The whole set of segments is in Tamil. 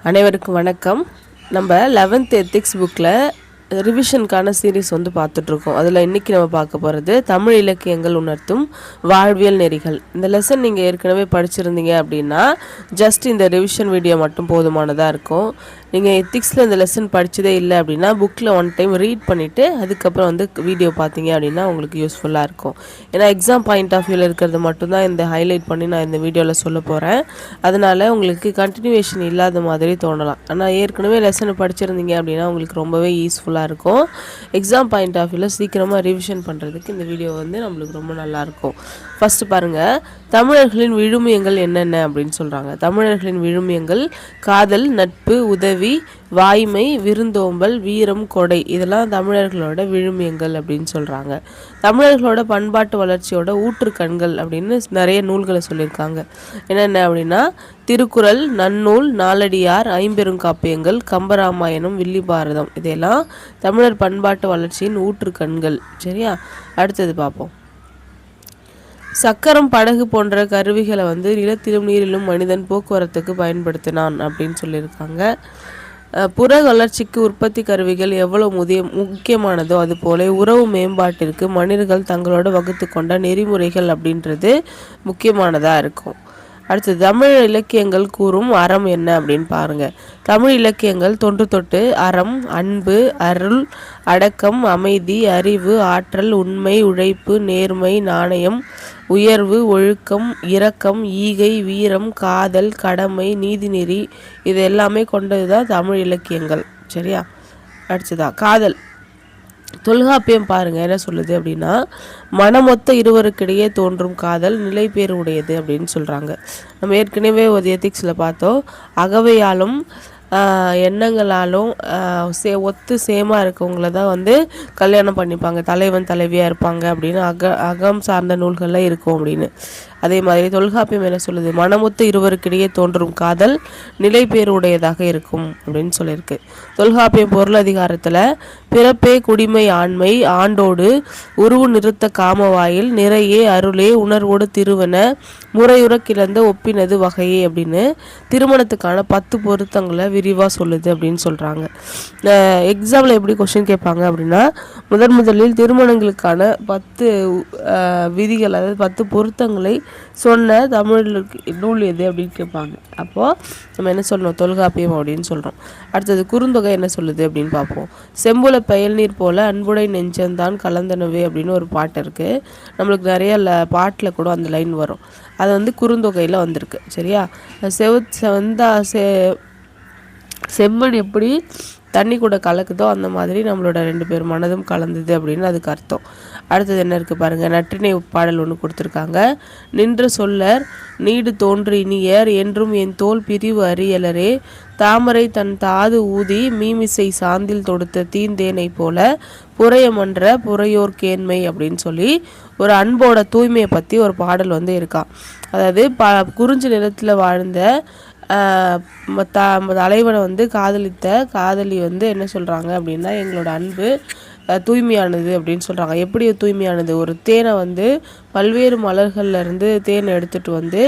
அனைவருக்கும் வணக்கம். நம்ம 11th எத்திக்ஸ் புக்கில் ரிவிஷனுக்கான சீரீஸ் பார்த்துட்ருக்கோம். அதில் இன்றைக்கி நம்ம பார்க்க போகிறது தமிழ் இலக்கியங்கள் உணர்த்தும் வாழ்வியல் நெறிகள். இந்த லெசன் நீங்கள் ஏற்கனவே படிச்சிருந்தீங்க அப்படின்னா ஜஸ்ட் இந்த ரிவிஷன் வீடியோ மட்டும் போதுமானதாக இருக்கும். நீங்கள் எத்திக்ஸில் இந்த லெசன் படித்ததே இல்லை அப்படின்னா புக்கில் ஒன் டைம் ரீட் பண்ணிவிட்டு அதுக்கப்புறம் வீடியோ பார்த்தீங்க அப்படின்னா உங்களுக்கு யூஸ்ஃபுல்லாக இருக்கும். ஏன்னா எக்ஸாம் பாயிண்ட் ஆஃப் வியூவில் இருக்கிறது மட்டும்தான் இந்த ஹைலைட் பண்ணி நான் இந்த வீடியோவில் சொல்ல போகிறேன். அதனால் உங்களுக்கு கண்டினியூவேஷன் இல்லாத மாதிரி தோணலாம். ஆனால் ஏற்கனவே லெசனை படிச்சிருந்தீங்க அப்படின்னா உங்களுக்கு ரொம்பவே யூஸ்ஃபுல்லாக இருக்கும். எக்ஸாம் பாயிண்ட் ஆஃப் வியூவில் சீக்கிரமாக ரிவிஷன் பண்ணுறதுக்கு இந்த வீடியோ நம்மளுக்கு ரொம்ப நல்லாயிருக்கும். ஃபஸ்ட்டு பாருங்கள், தமிழர்களின் விழுமியங்கள் என்னென்ன அப்படின்னு சொல்கிறாங்க. தமிழர்களின் விழுமியங்கள் காதல், நட்பு, உதவி, வாய்மை, விருந்தோம்பல், வீரம், கொடை, இதெல்லாம் தமிழர்களோட விழுமியங்கள் அப்படின்னு சொல்கிறாங்க. தமிழர்களோட பண்பாட்டு வளர்ச்சியோட ஊற்றுக்கண்கள் அப்படின்னு நிறைய நூல்களை சொல்லியிருக்காங்க. என்னென்ன அப்படின்னா திருக்குறள், நன்னூல், நாலடியார், ஐம்பெருங்காப்பியங்கள், கம்பராமாயணம், வில்லி பாரதம், இதெல்லாம் தமிழர் பண்பாட்டு வளர்ச்சியின் ஊற்றுக்கண்கள். சரியா, அடுத்தது பார்ப்போம். சக்கரம், படகு போன்ற கருவிகளை நிலத்திலும் நீரிலும் மனிதன் போக்குவரத்துக்கு பயன்படுத்தினான் அப்படின்னு சொல்லியிருக்காங்க. புற வளர்ச்சிக்கு உற்பத்தி கருவிகள் எவ்வளவு முக்கியமானதோ அதுபோல உறவு மேம்பாட்டிற்கு மனிதர்கள் தங்களோட வகுத்து கொண்ட நெறிமுறைகள் அப்படின்றது முக்கியமானதாக இருக்கும். அடுத்தது தமிழ் இலக்கியங்கள் கூறும் அறம் என்ன அப்படின்னு பாருங்கள். தமிழ் இலக்கியங்கள் தொன்று தொட்டு அறம், அன்பு, அருள், அடக்கம், அமைதி, அறிவு, ஆற்றல், உண்மை, உழைப்பு, நேர்மை, நாணயம், உயர்வு, ஒழுக்கம், இரக்கம், ஈகை, வீரம், காதல், கடமை, நீதிநெறி, இது எல்லாமே கொண்டது தான் தமிழ் இலக்கியங்கள். சரியா, அடுத்ததா காதல். தொல்காப்பியம் பாருங்கள் என்ன சொல்லுது அப்படின்னா மனமொத்த இருவருக்கிடையே தோன்றும் காதல் நிலை பேறு உடையது அப்படின்னு சொல்கிறாங்க. நம்ம ஏற்கனவே ஒரு எத்திக்ஸில் பார்த்தோம். அகவையாலும் எண்ணங்களாலும் ஒத்து சேமாக இருக்கவங்கள தான் கல்யாணம் பண்ணிப்பாங்க, தலைவன் தலைவியாக இருப்பாங்க அப்படின்னு அகம் சார்ந்த நூல்கள்லாம் இருக்கும் அப்படின்னு. அதே மாதிரி தொல்காப்பியம் என்ன சொல்லுது, மனமொத்த இருவருக்கிடையே தோன்றும் காதல் நிலை பேறு உடையதாக இருக்கும் அப்படின்னு சொல்லியிருக்கு. தொல்காப்பியம் பொருள் அதிகாரத்தில் பிறப்பே குடிமை ஆண்மை ஆண்டோடு உருவு நிறுத்த காமவாயில் நிறையே அருளே உணர்வோடு திருவன முறையுற கிளந்த ஒப்பினது வகையே அப்படின்னு திருமணத்துக்கான 10 பொருத்தங்களை விரிவாக சொல்லுது அப்படின்னு சொல்கிறாங்க. எக்ஸாமில் எப்படி கொஸ்டின் கேட்பாங்க அப்படின்னா முதலில் திருமணங்களுக்கான 10 விதிகள், அதாவது 10 பொருத்தங்களை சொன்ன தமிழ் நூல் எது அப்படின்னு கேட்பாங்க. அப்போது நம்ம என்ன சொல்லணும், தொல்காப்பியம் அப்படின்னு சொல்கிறோம். அடுத்தது குறுந்தொகை என்ன சொல்லுது அப்படின்னு பார்ப்போம். செம்புல பயல் நீர் போல அன்புடை நெஞ்சந்தான் கலந்தனவே அப்படின்னு ஒரு பாட்டு இருக்குது. நம்மளுக்கு நிறைய பாட்டில் கூட அந்த லைன் வரும். அது குறுந்தொகையில் வந்திருக்கு. சரியா, செம்மண் எப்படி தண்ணி கூட கலக்குதோ அந்த மாதிரி நம்மளோட 2 பேர் மனதும் கலந்தது அப்படின்னு அதுக்கு அர்த்தம். அடுத்தது என்ன இருக்குது பாருங்கள். நற்றிணை பாடல் ஒன்று கொடுத்துருக்காங்க. நின்ற சொல்லர் நீடு தோன்று இனியர் என்றும் என் தோல் பிரிவு அறியலரே தாமரை தன் தாது ஊதி மீமிசை சாந்தில் தொடுத்த தீந்தேனை போல புறையமன்ற புறையோர் கேண்மை அப்படின்னு சொல்லி ஒரு அன்போட தூய்மையை பற்றி ஒரு பாடல் இருக்கா. அதாவது குறிஞ்சி நிலத்தில் வாழ்ந்த தலைவனை காதலித்த காதலி என்ன சொல்கிறாங்க அப்படின்னா எங்களோட அன்பு தூய்மையானது அப்படின்னு சொல்கிறாங்க. எப்படி தூய்மையானது, ஒரு தேனை பல்வேறு மலர்கள்லேருந்து தேனை எடுத்துகிட்டு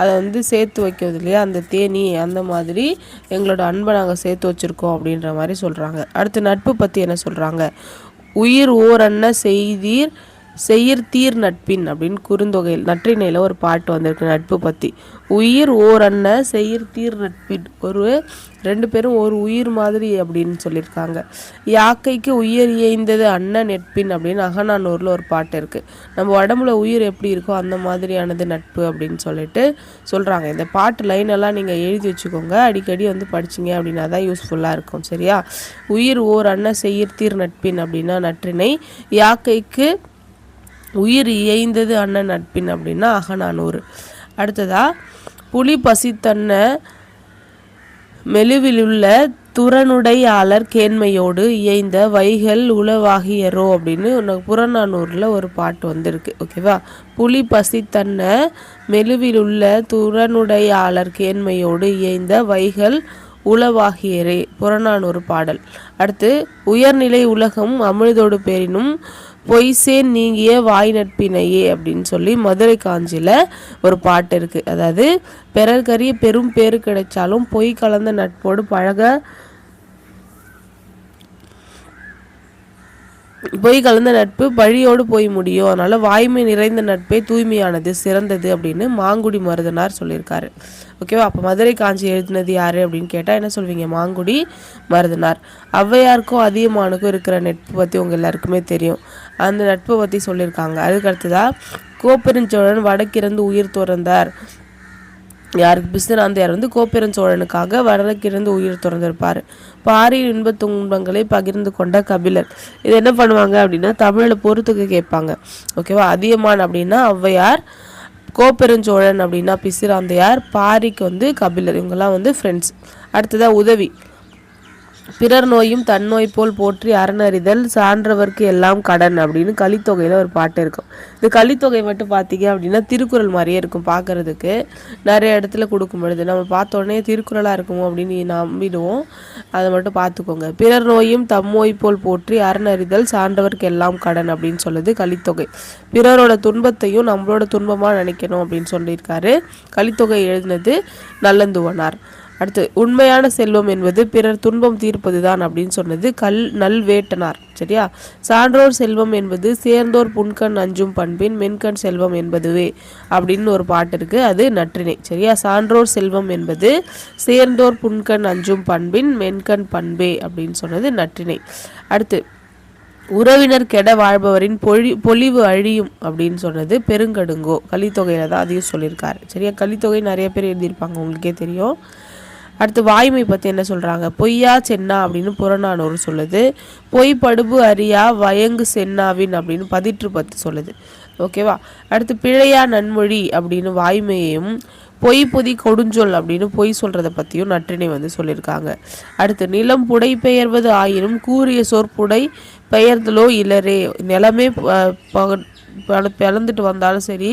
அதை சேர்த்து வைக்கிறது இல்லையா, அந்த தேனி, அந்த மாதிரி எங்களோட அன்பை நாங்கள் சேர்த்து வச்சுருக்கோம் அப்படின்ற மாதிரி சொல்கிறாங்க. அடுத்து நட்பு பற்றி என்ன சொல்கிறாங்க. உயிர் ஓரன்ன செய்யீர் நட்பின் அப்படின்னு குறுந்தொகையில் நற்றிணையில் ஒரு பாட்டு வந்திருக்கு நட்பு பற்றி. உயிர் ஓரன்ன செய்யீர் நட்பின், ஒரு 2 பேரும் ஒரு உயிர் மாதிரி அப்படின்னு சொல்லியிருக்காங்க. யாக்கைக்கு உயிர் இயைந்தது அண்ணன் நட்பின் அப்படின்னு அகநானூரில் ஒரு பாட்டு இருக்குது. நம்ம உடம்புல உயிர் எப்படி இருக்கோ அந்த மாதிரியானது நட்பு அப்படின்னு சொல்லிட்டு சொல்கிறாங்க. இந்த பாட்டு லைனெல்லாம் நீங்கள் எழுதி வச்சுக்கோங்க, அடிக்கடி படிச்சிங்க அப்படின்னா தான் யூஸ்ஃபுல்லாக இருக்கும். சரியா, உயிர் ஓர் அண்ண செய்யீர் நட்பின் அப்படின்னா நற்றிணை, யாக்கைக்கு உயிர் இயைந்தது அண்ணன் நட்பின் அப்படின்னா அகநானூறு. அடுத்ததா புலி பசித்தன்ன மெலுவிலுள்ள துறனுடையாளர் கேண்மையோடு இயைந்த வைகள் உளவாகியரோ அப்படின்னு புறநானூரில் ஒரு பாட்டு வந்திருக்கு. ஓகேவா, புலி பசித்தன்ன மெலுவிலுள்ள துறனுடையாளர் கேண்மையோடு இயைந்த வைகள் உளவாகியரே புறநானூறு பாடல். அடுத்து உயர்நிலை உலகம் அமிழ்தோடு பேரினும் பொய்சேன் நீங்கிய வாய் நட்பினையே அப்படின்னு சொல்லி மதுரை காஞ்சியில் ஒரு பாட்டு இருக்குது. அதாவது பிறர்க்கரிய பெரும் பேரு கிடைச்சாலும் பொய் கலந்த நட்போடு பொய் கலந்த நட்பு பழியோடு போய் முடியும். அதனால வாய்மை நிறைந்த நட்பே தூய்மையானது, சிறந்தது அப்படின்னு மாங்குடி மருதனார் சொல்லியிருக்காரு. ஓகேவா? அப்போ மதுரை காஞ்சி எழுதினது யாரு அப்படின்னு கேட்டால் என்ன சொல்வீங்க? மாங்குடி மருதனார். ஔவையாருக்கும் அதியமானுக்கும் இருக்கிற நட்பு பற்றி உங்கள் எல்லாருக்குமே தெரியும். அந்த நட்பை பற்றி சொல்லியிருக்காங்க. அதுக்கு அடுத்ததாக கோப்பெருஞ்சோழன் வடக்கிருந்து உயிர் துறந்தார். யாருக்கு? பிசிராந்தையார் வந்து கோப்பெருஞ்சோழனுக்காக வடக்கிருந்து உயிர் துறந்திருப்பார். பாரின் இன்ப துன்பங்களை பகிர்ந்து கொண்ட கபிலர். இது என்ன பண்ணுவாங்க அப்படின்னா தமிழில் பொறுத்துக்கு கேட்பாங்க. ஓகேவா? அதியமான் அப்படின்னா ஔவையார், கோப்பெருஞ்சோழன் அப்படின்னா பிசிராந்தையார், பாரிக்கு வந்து கபிலர். இவங்கெல்லாம் வந்து ஃப்ரெண்ட்ஸ். அடுத்ததாக உதவி. பிறர் நோயும் தன்னோய் போல் போற்றி அறனறிதல் சான்றவர்க்கு எல்லாம் கடன் அப்படின்னு கலித்தொகையில் ஒரு பாட்டு இருக்கும். இந்த கலித்தொகை மட்டும் பார்த்தீங்க அப்படின்னா திருக்குறள் மாதிரியே இருக்கும் பார்க்கறதுக்கு. நிறைய இடத்துல கொடுக்கும் பொழுது நம்ம பார்த்த உடனே திருக்குறளாக இருக்குமோ அப்படின்னு நம்பிடுவோம். அதை மட்டும் பார்த்துக்கோங்க. பிறர் நோயும் தம்மோய் போல் போற்றி அறனறிதல் சான்றவர்க்கு எல்லாம் கடன் அப்படின்னு சொல்லுது கலித்தொகை. பிறரோட துன்பத்தையும் நம்மளோட துன்பமாக நினைக்கணும் அப்படின்னு சொல்லியிருக்காரு. கலித்தொகை எழுதினது நல்லந்துவனார். அடுத்து உண்மையான செல்வம் என்பது பிறர் துன்பம் தீர்ப்பது தான் அப்படின்னு சொன்னது நல்வேட்டனார். சரியா? சான்றோர் செல்வம் என்பது சேர்ந்தோர் புன்கண் அஞ்சும் பண்பின் மென்கண் செல்வம் என்பதுவே அப்படின்னு ஒரு பாட்டு இருக்கு. அது நற்றிணை. சரியா? சான்றோர் செல்வம் என்பது சேர்ந்தோர் புன்கண் அஞ்சும் பண்பின் மென்கண் பண்பே அப்படின்னு சொன்னது நற்றிணை. அடுத்து உறவினர் கெட வாழ்பவரின் பொலிவு அழியும் அப்படின்னு சொன்னது பெருங்கடுங்கோ. கலித்தொகையில தான் அதையும் சொல்லியிருக்காரு. சரியா? கலித்தொகை நிறைய பேர் எழுதியிருப்பாங்க, உங்களுக்கே தெரியும். அடுத்து வாய்மை பற்றி என்ன சொல்கிறாங்க? பொய்யா சென்னா அப்படின்னு புறநானூறு சொல்லுது. பொய் படுபு அறியா வயங்கு சென்னாவின் அப்படின்னு பதிற்று பத்து சொல்லுது. ஓகேவா? அடுத்து பிழையா நன்மொழி அப்படின்னு வாய்மையையும், பொய் பொதி கொடுஞ்சொல் அப்படின்னு பொய் சொல்கிறத பற்றியும் நற்றினை வந்து சொல்லியிருக்காங்க. அடுத்து நிலம் புடை பெயர்வது ஆயினும் கூறிய சொற்புடை பெயர்தலோ இலரே. நிலமே பிளந்துட்டு வந்தாலும் சரி,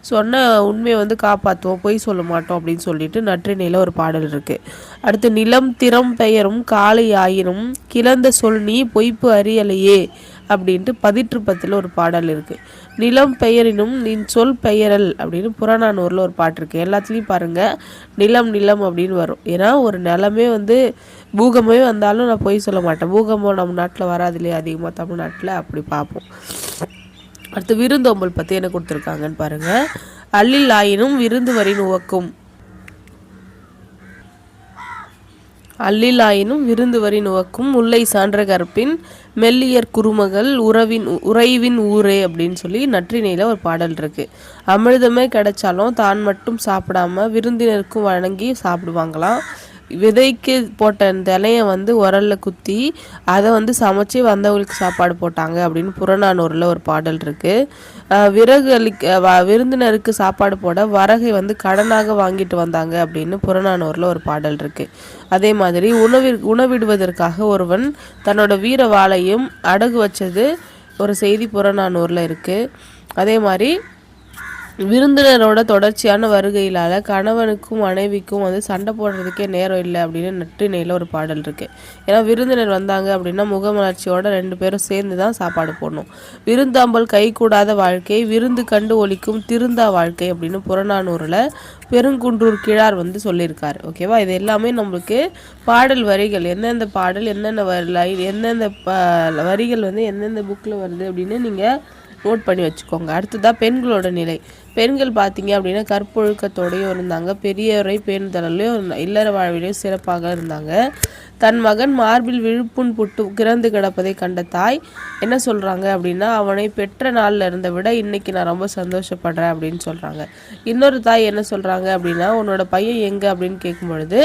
சொன்ன உண்மையை வந்து காப்பாற்றுவோம், பொய் சொல்ல மாட்டோம் அப்படின்னு சொல்லிட்டு நற்றினையில் ஒரு பாடல் இருக்குது. அடுத்து நிலம் திறம் பெயரும் காலை ஆயினும் கிளந்த சொல் நீ பொய்ப்பு அறியலையே அப்படின்ட்டு பதிற்று பத்தில் ஒரு பாடல் இருக்குது. நிலம் பெயரினும் நின் சொல் பெயரல் அப்படின்னு புறநானூரில் ஒரு பாட்டு இருக்குது. எல்லாத்துலேயும் பாருங்கள் நிலம் நிலம் அப்படின்னு வரும். ஏன்னா ஒரு நிலமே வந்து பூகமே வந்தாலும் நான் பொய் சொல்ல மாட்டேன். பூகம்பம் நம்ம நாட்டில் வராது இல்லையா அதிகமாக தமிழ்நாட்டில், அப்படி பார்ப்போம். அடுத்து விருந்தோம்பல் பற்றி என்ன கொடுத்துருக்காங்கன்னு பாருங்கள். அல்லில் ஆயினும் விருந்து வரின் உவக்கும். அல்லில் ஆயினும் விருந்து வரின் உவக்கும் முல்லை சான்ற கற்பின் மெல்லியர் குறுமகள் உறைவின் ஊரே அப்படின்னு சொல்லி நற்றினையில் ஒரு பாடல் இருக்குது. அமிர்தமே கிடைச்சாலும் தான் மட்டும் சாப்பிடாம விருந்தினருக்கும் வழங்கி சாப்பிடுவாங்களாம். விதைக்கு போட்ட தினையை வந்து உரலில் குத்தி அதை வந்து சமைச்சு வந்தவங்களுக்கு சாப்பாடு போட்டாங்க அப்படின்னு புறநானூரில் ஒரு பாடல் இருக்குது. விருந்தினருக்கு சாப்பாடு போட வரகை வந்து கடனாக வாங்கிட்டு வந்தாங்க அப்படின்னு புறநானூரில் ஒரு பாடல் இருக்குது. அதே மாதிரி உணவிடுவதற்காக ஒருவன் தன்னோட வீர வாளையும் அடகு வச்சது ஒரு செய்தி புறநானூரில் இருக்குது. அதே மாதிரி விருந்தினரோட தொடர்ச்சியான வருகையிலால் கணவனுக்கும் மனைவிக்கும் வந்து சண்டை போடுறதுக்கே நேரம் இல்லை அப்படின்னு நற்றினையில் ஒரு பாடல் இருக்குது. ஏன்னா விருந்தினர் வந்தாங்க அப்படின்னா முகமலர்ச்சியோட 2 பேரும் சேர்ந்து தான் சாப்பாடு போடணும். விருந்தாம்பல் கை கூடாத வாழ்க்கை விருந்து கண்டு ஒலிக்கும் திருந்தா வாழ்க்கை அப்படின்னு புறநானூரில் பெருங்குன்றூர் கிழார் வந்து சொல்லியிருக்காரு. ஓகேவா? இது எல்லாமே நம்மளுக்கு பாடல் வரிகள், எந்தெந்த பாடல் எந்தெந்த லைன் எந்தெந்த வரிகள் வந்து எந்தெந்த புக்கில் வருது அப்படின்னு நீங்கள் நோட் பண்ணி வச்சுக்கோங்க. அடுத்ததாக பெண்களோட நிலை. பெண்கள் பார்த்தீங்க அப்படின்னா கற்பொழுக்கத்தோடையும் இருந்தாங்க, பெரியவரை பேணுதலையும் இல்லற வாழ்விலையும் சிறப்பாக இருந்தாங்க. தன் மகன் மார்பில் விழுப்புண் புட்டு கிறந்து கிடப்பதை கண்ட தாய் என்ன சொல்கிறாங்க அப்படின்னா, அவனை பெற்ற நாளில் இருந்த விட இன்னைக்கு நான் ரொம்ப சந்தோஷப்படுறேன் அப்படின்னு சொல்கிறாங்க. இன்னொரு தாய் என்ன சொல்கிறாங்க அப்படின்னா, உன்னோட பையன் எங்கே அப்படின்னு கேட்கும் பொழுது,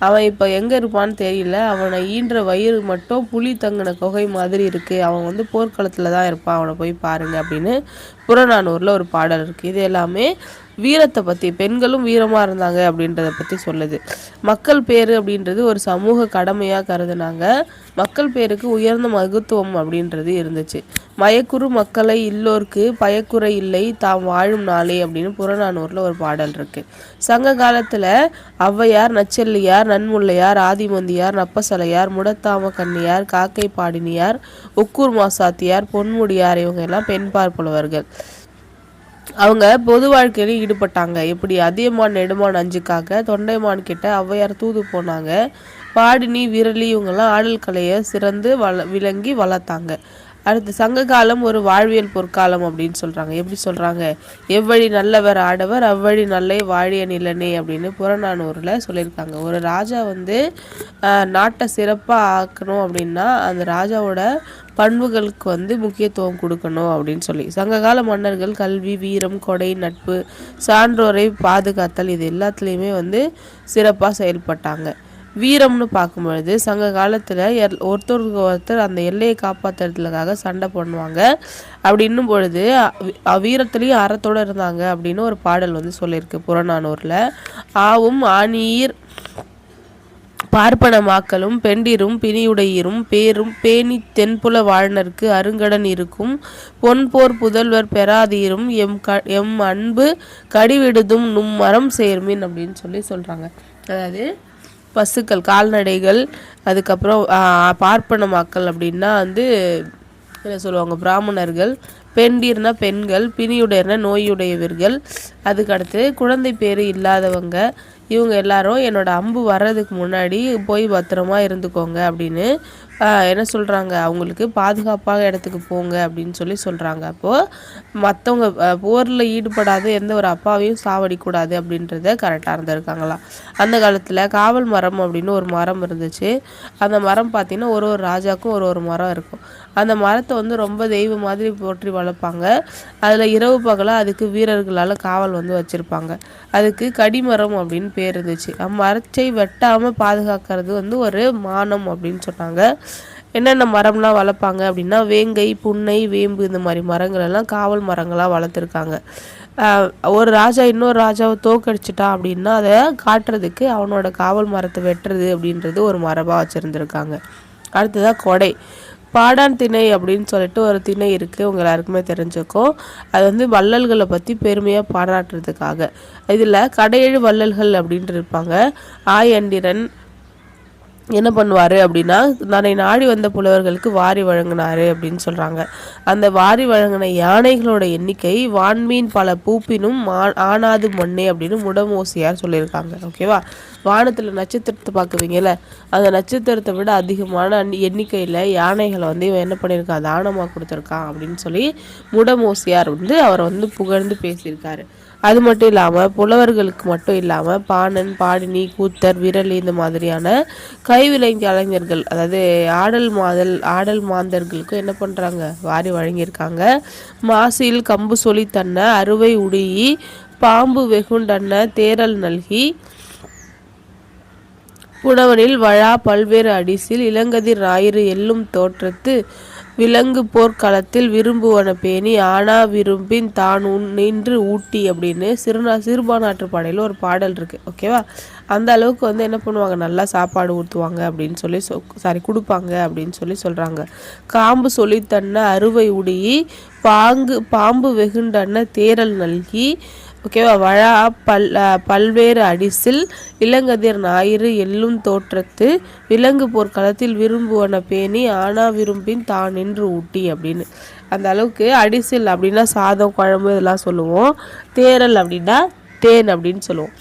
அவன் இப்போ எங்கே இருப்பான்னு தெரியல, அவனை ஈன்ற வயிறு மட்டும் புலி தங்கின குகை மாதிரி இருக்குது, அவன் வந்து போர்க்களத்தில் தான் இருப்பான், அவனை போய் பாருங்க அப்படின்னு புறநானூரில் ஒரு பாடல் இருக்குது. இது எல்லாமே வீரத்தை பற்றி, பெண்களும் வீரமாக இருந்தாங்க அப்படின்றத பற்றி சொல்லுது. மக்கள் பேறு அப்படின்றது ஒரு சமூக கடமையாக கருதுனாங்க. மக்கள் பேருக்கு உயர்ந்த மகத்துவம் அப்படின்றது இருந்துச்சு. மயக்குறு மக்களை இல்லோர்க்கு பயக்குறை இல்லை தாம் வாழும் நாளே அப்படின்னு புறநானூரில் ஒரு பாடல் இருக்குது. சங்க காலத்தில் ஔவையார், நச்செல்லியார், நன்முல்லையார், ஆதிமந்தியார், நப்பசலையார், முடத்தாம கன்னியார், காக்கை பாடினியார், உக்கூர் மாசாத்தியார், பொன்முடியார் இவங்க எல்லாம் பெண்பார் புலவர்கள். அவங்க பொது வாழ்க்கையிலும் ஈடுபட்டாங்க. எப்படி அதியமான் நெடுமான் அஞ்சுக்காக தொண்டைமான் கிட்ட ஔவையார் தூது போனாங்க. பாடினி, விரலி இவங்கெல்லாம் ஆடல் கலையை சிறந்து விளங்கி வளர்த்தாங்க. அடுத்து சங்க காலம் ஒரு வாழ்வியல் பொற்காலம் அப்படின்னு சொல்கிறாங்க. எப்படி சொல்கிறாங்க? எவ்வழி நல்லவர் ஆடவர் அவ்வழி நல்லை வாழிய நிலனே அப்படின்னு புறநானூரில் சொல்லியிருக்காங்க. ஒரு ராஜா நாட்டை சிறப்பாக ஆக்கணும் அப்படின்னா அந்த ராஜாவோட பண்புகளுக்கு முக்கியத்துவம் கொடுக்கணும் அப்படின்னு சொல்லி சங்ககால மன்னர்கள் கல்வி, வீரம், கொடை, நட்பு, சான்றோரை பாதுகாத்தல் இது எல்லாத்துலேயுமே சிறப்பாக செயல்பட்டாங்க. வீரம்னு பார்க்கும்பொழுது சங்க காலத்தில் ஒருத்தருக்கு ஒருத்தர் அந்த எல்லையை காப்பாற்றுறதுக்காக சண்டை பண்ணுவாங்க. அப்படி இன்னும் பொழுது வீரத்துலேயும் அறத்தோடு இருந்தாங்க அப்படின்னு ஒரு பாடல் சொல்லியிருக்கு புறநானூரில். ஆவும் ஆணியீர் பார்ப்பனமாக்கலும் பெண்டிரும் பிணியுடையீரும் பேரும் பேணி தென்புல வாழ்நர்க்கு அருங்கடன் இருக்கும் பொன்போர் புதல்வர் பெறாதீரும் எம் அன்பு கடிவிடுதும் நும் மரம் சேர்மின் அப்படின்னு சொல்கிறாங்க. அதாவது பசுக்கள், கால்நடைகள், அதுக்கப்புறம் பார்ப்பனமாக்கல் அப்படின்னா என்ன சொல்லுவாங்க, பிராமணர்கள், பெண்டீர்னா பெண்கள், பிணியுடையர்னா நோயுடையவர்கள், அதுக்கடுத்து குழந்தை பேர் இல்லாதவங்க, இவங்க எல்லாரும் என்னோட அம்பு வர்றதுக்கு முன்னாடி போய் பத்திரமா இருந்துக்கோங்க அப்படின்னு என்ன சொல்கிறாங்க, அவங்களுக்கு பாதுகாப்பாக இடத்துக்கு போங்க அப்படின்னு சொல்கிறாங்க. அப்போது மற்றவங்க போரில் ஈடுபடாத எந்த ஒரு அப்பாவையும் சாவடிக்கூடாது அப்படின்றத கரெக்டாக இருந்திருக்காங்களாம். அந்த காலத்தில் காவல் மரம் அப்படின்னு ஒரு மரம் இருந்துச்சு. அந்த மரம் பார்த்திங்கன்னா ஒரு ராஜாவுக்கும் ஒரு மரம் இருக்கும். அந்த மரத்தை ரொம்ப தெய்வ மாதிரி போற்றி வளர்ப்பாங்க. அதில் இரவு பகலாக அதுக்கு வீரர்களால் காவல் வச்சுருப்பாங்க. அதுக்கு கடிமரம் அப்படின்னு பேர் இருந்துச்சு. மரத்தை வெட்டாமல் பாதுகாக்கிறது ஒரு மானம் அப்படின்னு சொன்னாங்க. என்னென்ன மரம்லாம் வளர்ப்பாங்க அப்படின்னா வேங்கை, புன்னை, வேம்பு இந்த மாதிரி மரங்கள் எல்லாம் காவல் மரங்களாக வளர்த்துருக்காங்க. ஒரு ராஜா இன்னொரு ராஜாவை தோக்கடிச்சிட்டான் அப்படின்னா அதை காட்டுறதுக்கு அவனோட காவல் மரத்தை வெட்டுறது அப்படின்றது ஒரு மரபாக வச்சுருந்துருக்காங்க. அடுத்ததாக கொடை. பாடான் திணை அப்படின்னு சொல்லிட்டு ஒரு திணை இருக்குது, உங்கள் எல்லாருக்குமே தெரிஞ்சுக்கும். அது வள்ளல்களை பற்றி பெருமையாக பாராட்டுறதுக்காக. இதில் கடையெழு வள்ளல்கள் அப்படின்ட்டு இருப்பாங்க. ஆயண்டிரன் என்ன பண்ணுவார் அப்படின்னா தன்னை நாடி வந்த புலவர்களுக்கு வாரி வழங்கினார் அப்படின்னு சொல்கிறாங்க. அந்த வாரி வழங்கின யானைகளோட எண்ணிக்கை வான்மீன் பல பூப்பினும் ஆனாது மண்ணே அப்படின்னு முடமோசியார் சொல்லியிருக்காங்க. ஓகேவா? வானத்தில் நட்சத்திரத்தை பார்க்குவீங்கல்ல, அந்த நட்சத்திரத்தை விட அதிகமான எண்ணிக்கையில் யானைகளை இவன் என்ன பண்ணியிருக்கான், தானமாக கொடுத்துருக்கான் அப்படின்னு சொல்லி முடமோசியார் அவரை புகழ்ந்து பேசியிருக்காரு. அது மட்டும் இல்லாமல் புலவர்களுக்கு மட்டும் இல்லாமல் பாணன், பாடினி, கூத்தர், விரலி இந்த மாதிரியான கைவினை கலைஞர்கள், அதாவது ஆடல் மாந்தர்களுக்கும் என்ன பண்ணுறாங்க, வாரி வழங்கியிருக்காங்க. மாசில் கம்பு சொல்லி தன்ன அறுவை உடியி பாம்பு வெகுண்டன்ன தேரல் நல்கி புனவனில் வழா பல்வேறு அடிசில் இளங்கதிர் ஞாயிறு எல்லும் தோற்றத்து விலங்கு போர்க்களத்தில் விரும்புவன பேணி ஆனா விரும்பின் தான் நின்று ஊட்டி அப்படின்னு சிறுபானாற்று பாடையில் ஒரு பாடல் இருக்குது. ஓகேவா? அந்த அளவுக்கு என்ன பண்ணுவாங்க, நல்லா சாப்பாடு ஊற்றுவாங்க அப்படின்னு சொல்லி கொடுப்பாங்க அப்படின்னு சொல்கிறாங்க. காம்பு சொல்லி தன்ன அறுவை உடியி பாம்பு வெகுண்டன்ன தேரல் நல்கி, ஓகேவா, வழா பல்வேறு அடிசில் இளங்கதிர் ஞாயிறு எல்லும் தோற்றத்து விலங்கு போர்க்களத்தில் விரும்புவன பேணி ஆனா விரும்பின் தான் நின்று ஊட்டி அப்படின்னு. அந்த அளவுக்கு அடிசில் அப்படின்னா சாதம், குழம்பு இதெல்லாம் சொல்லுவோம். தேரல் அப்படின்னா தேன் அப்படின்னு சொல்லுவோம்.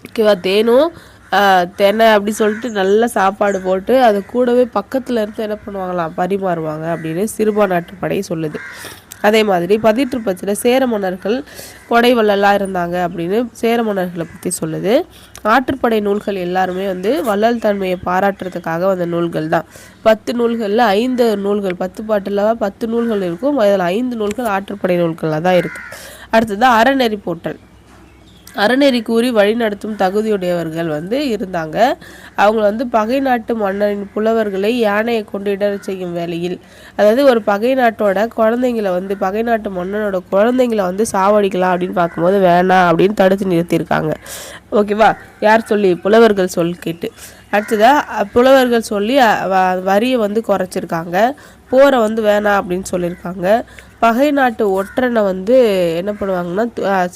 ஓகேவா? தேனும் தென்னை அப்படி சொல்லிட்டு நல்ல சாப்பாடு போட்டு அது கூடவே பக்கத்தில் இருந்து என்ன பண்ணுவாங்களாம், பரிமாறுவாங்க அப்படின்னு சிறுபானாற்றுப்படை சொல்லுது. அதே மாதிரி பதிற்றுப்பத்தில் சேர மன்னர்கள் கொடை வள்ளலாக இருந்தாங்க அப்படின்னு சேர மன்னர்களை பற்றி சொல்லுது. ஆற்றுப்படை நூல்கள் எல்லாருமே வள்ளல் தன்மையை பாராட்டுறதுக்காக வந்த நூல்கள் தான். 10 நூல்களில் 5 நூல்கள், 10 பாட்டில் 10 நூல்கள் இருக்கும். அதில் 5 நூல்கள் ஆற்றுப்படை நூல்களாக தான் இருக்குது. அடுத்தது அறநெறி போற்றல். அறநெறி கூறி வழிநடத்தும் தகுதியுடையவர்கள் இருந்தாங்க. அவங்க பகை நாட்டு மன்னரின் புலவர்களை யானையை கொண்டு இடற செய்யும் வேலையில், அதாவது ஒரு பகை நாட்டோட குழந்தைங்களை பகை நாட்டு மன்னனோட குழந்தைங்களை சாவடிக்கலாம் அப்படின்னு பார்க்கும்போது வேணாம் அப்படின்னு தடுத்து நிறுத்தியிருக்காங்க. ஓகேவா? யார் சொல்லி? புலவர்கள் சொல் கேட்டு. அடுத்ததாக புலவர்கள் சொல்லி வரியை குறைச்சிருக்காங்க. போரை வேணாம் அப்படின்னு சொல்லியிருக்காங்க. பகை நாட்டு ஒற்றனை என்ன பண்ணுவாங்கன்னா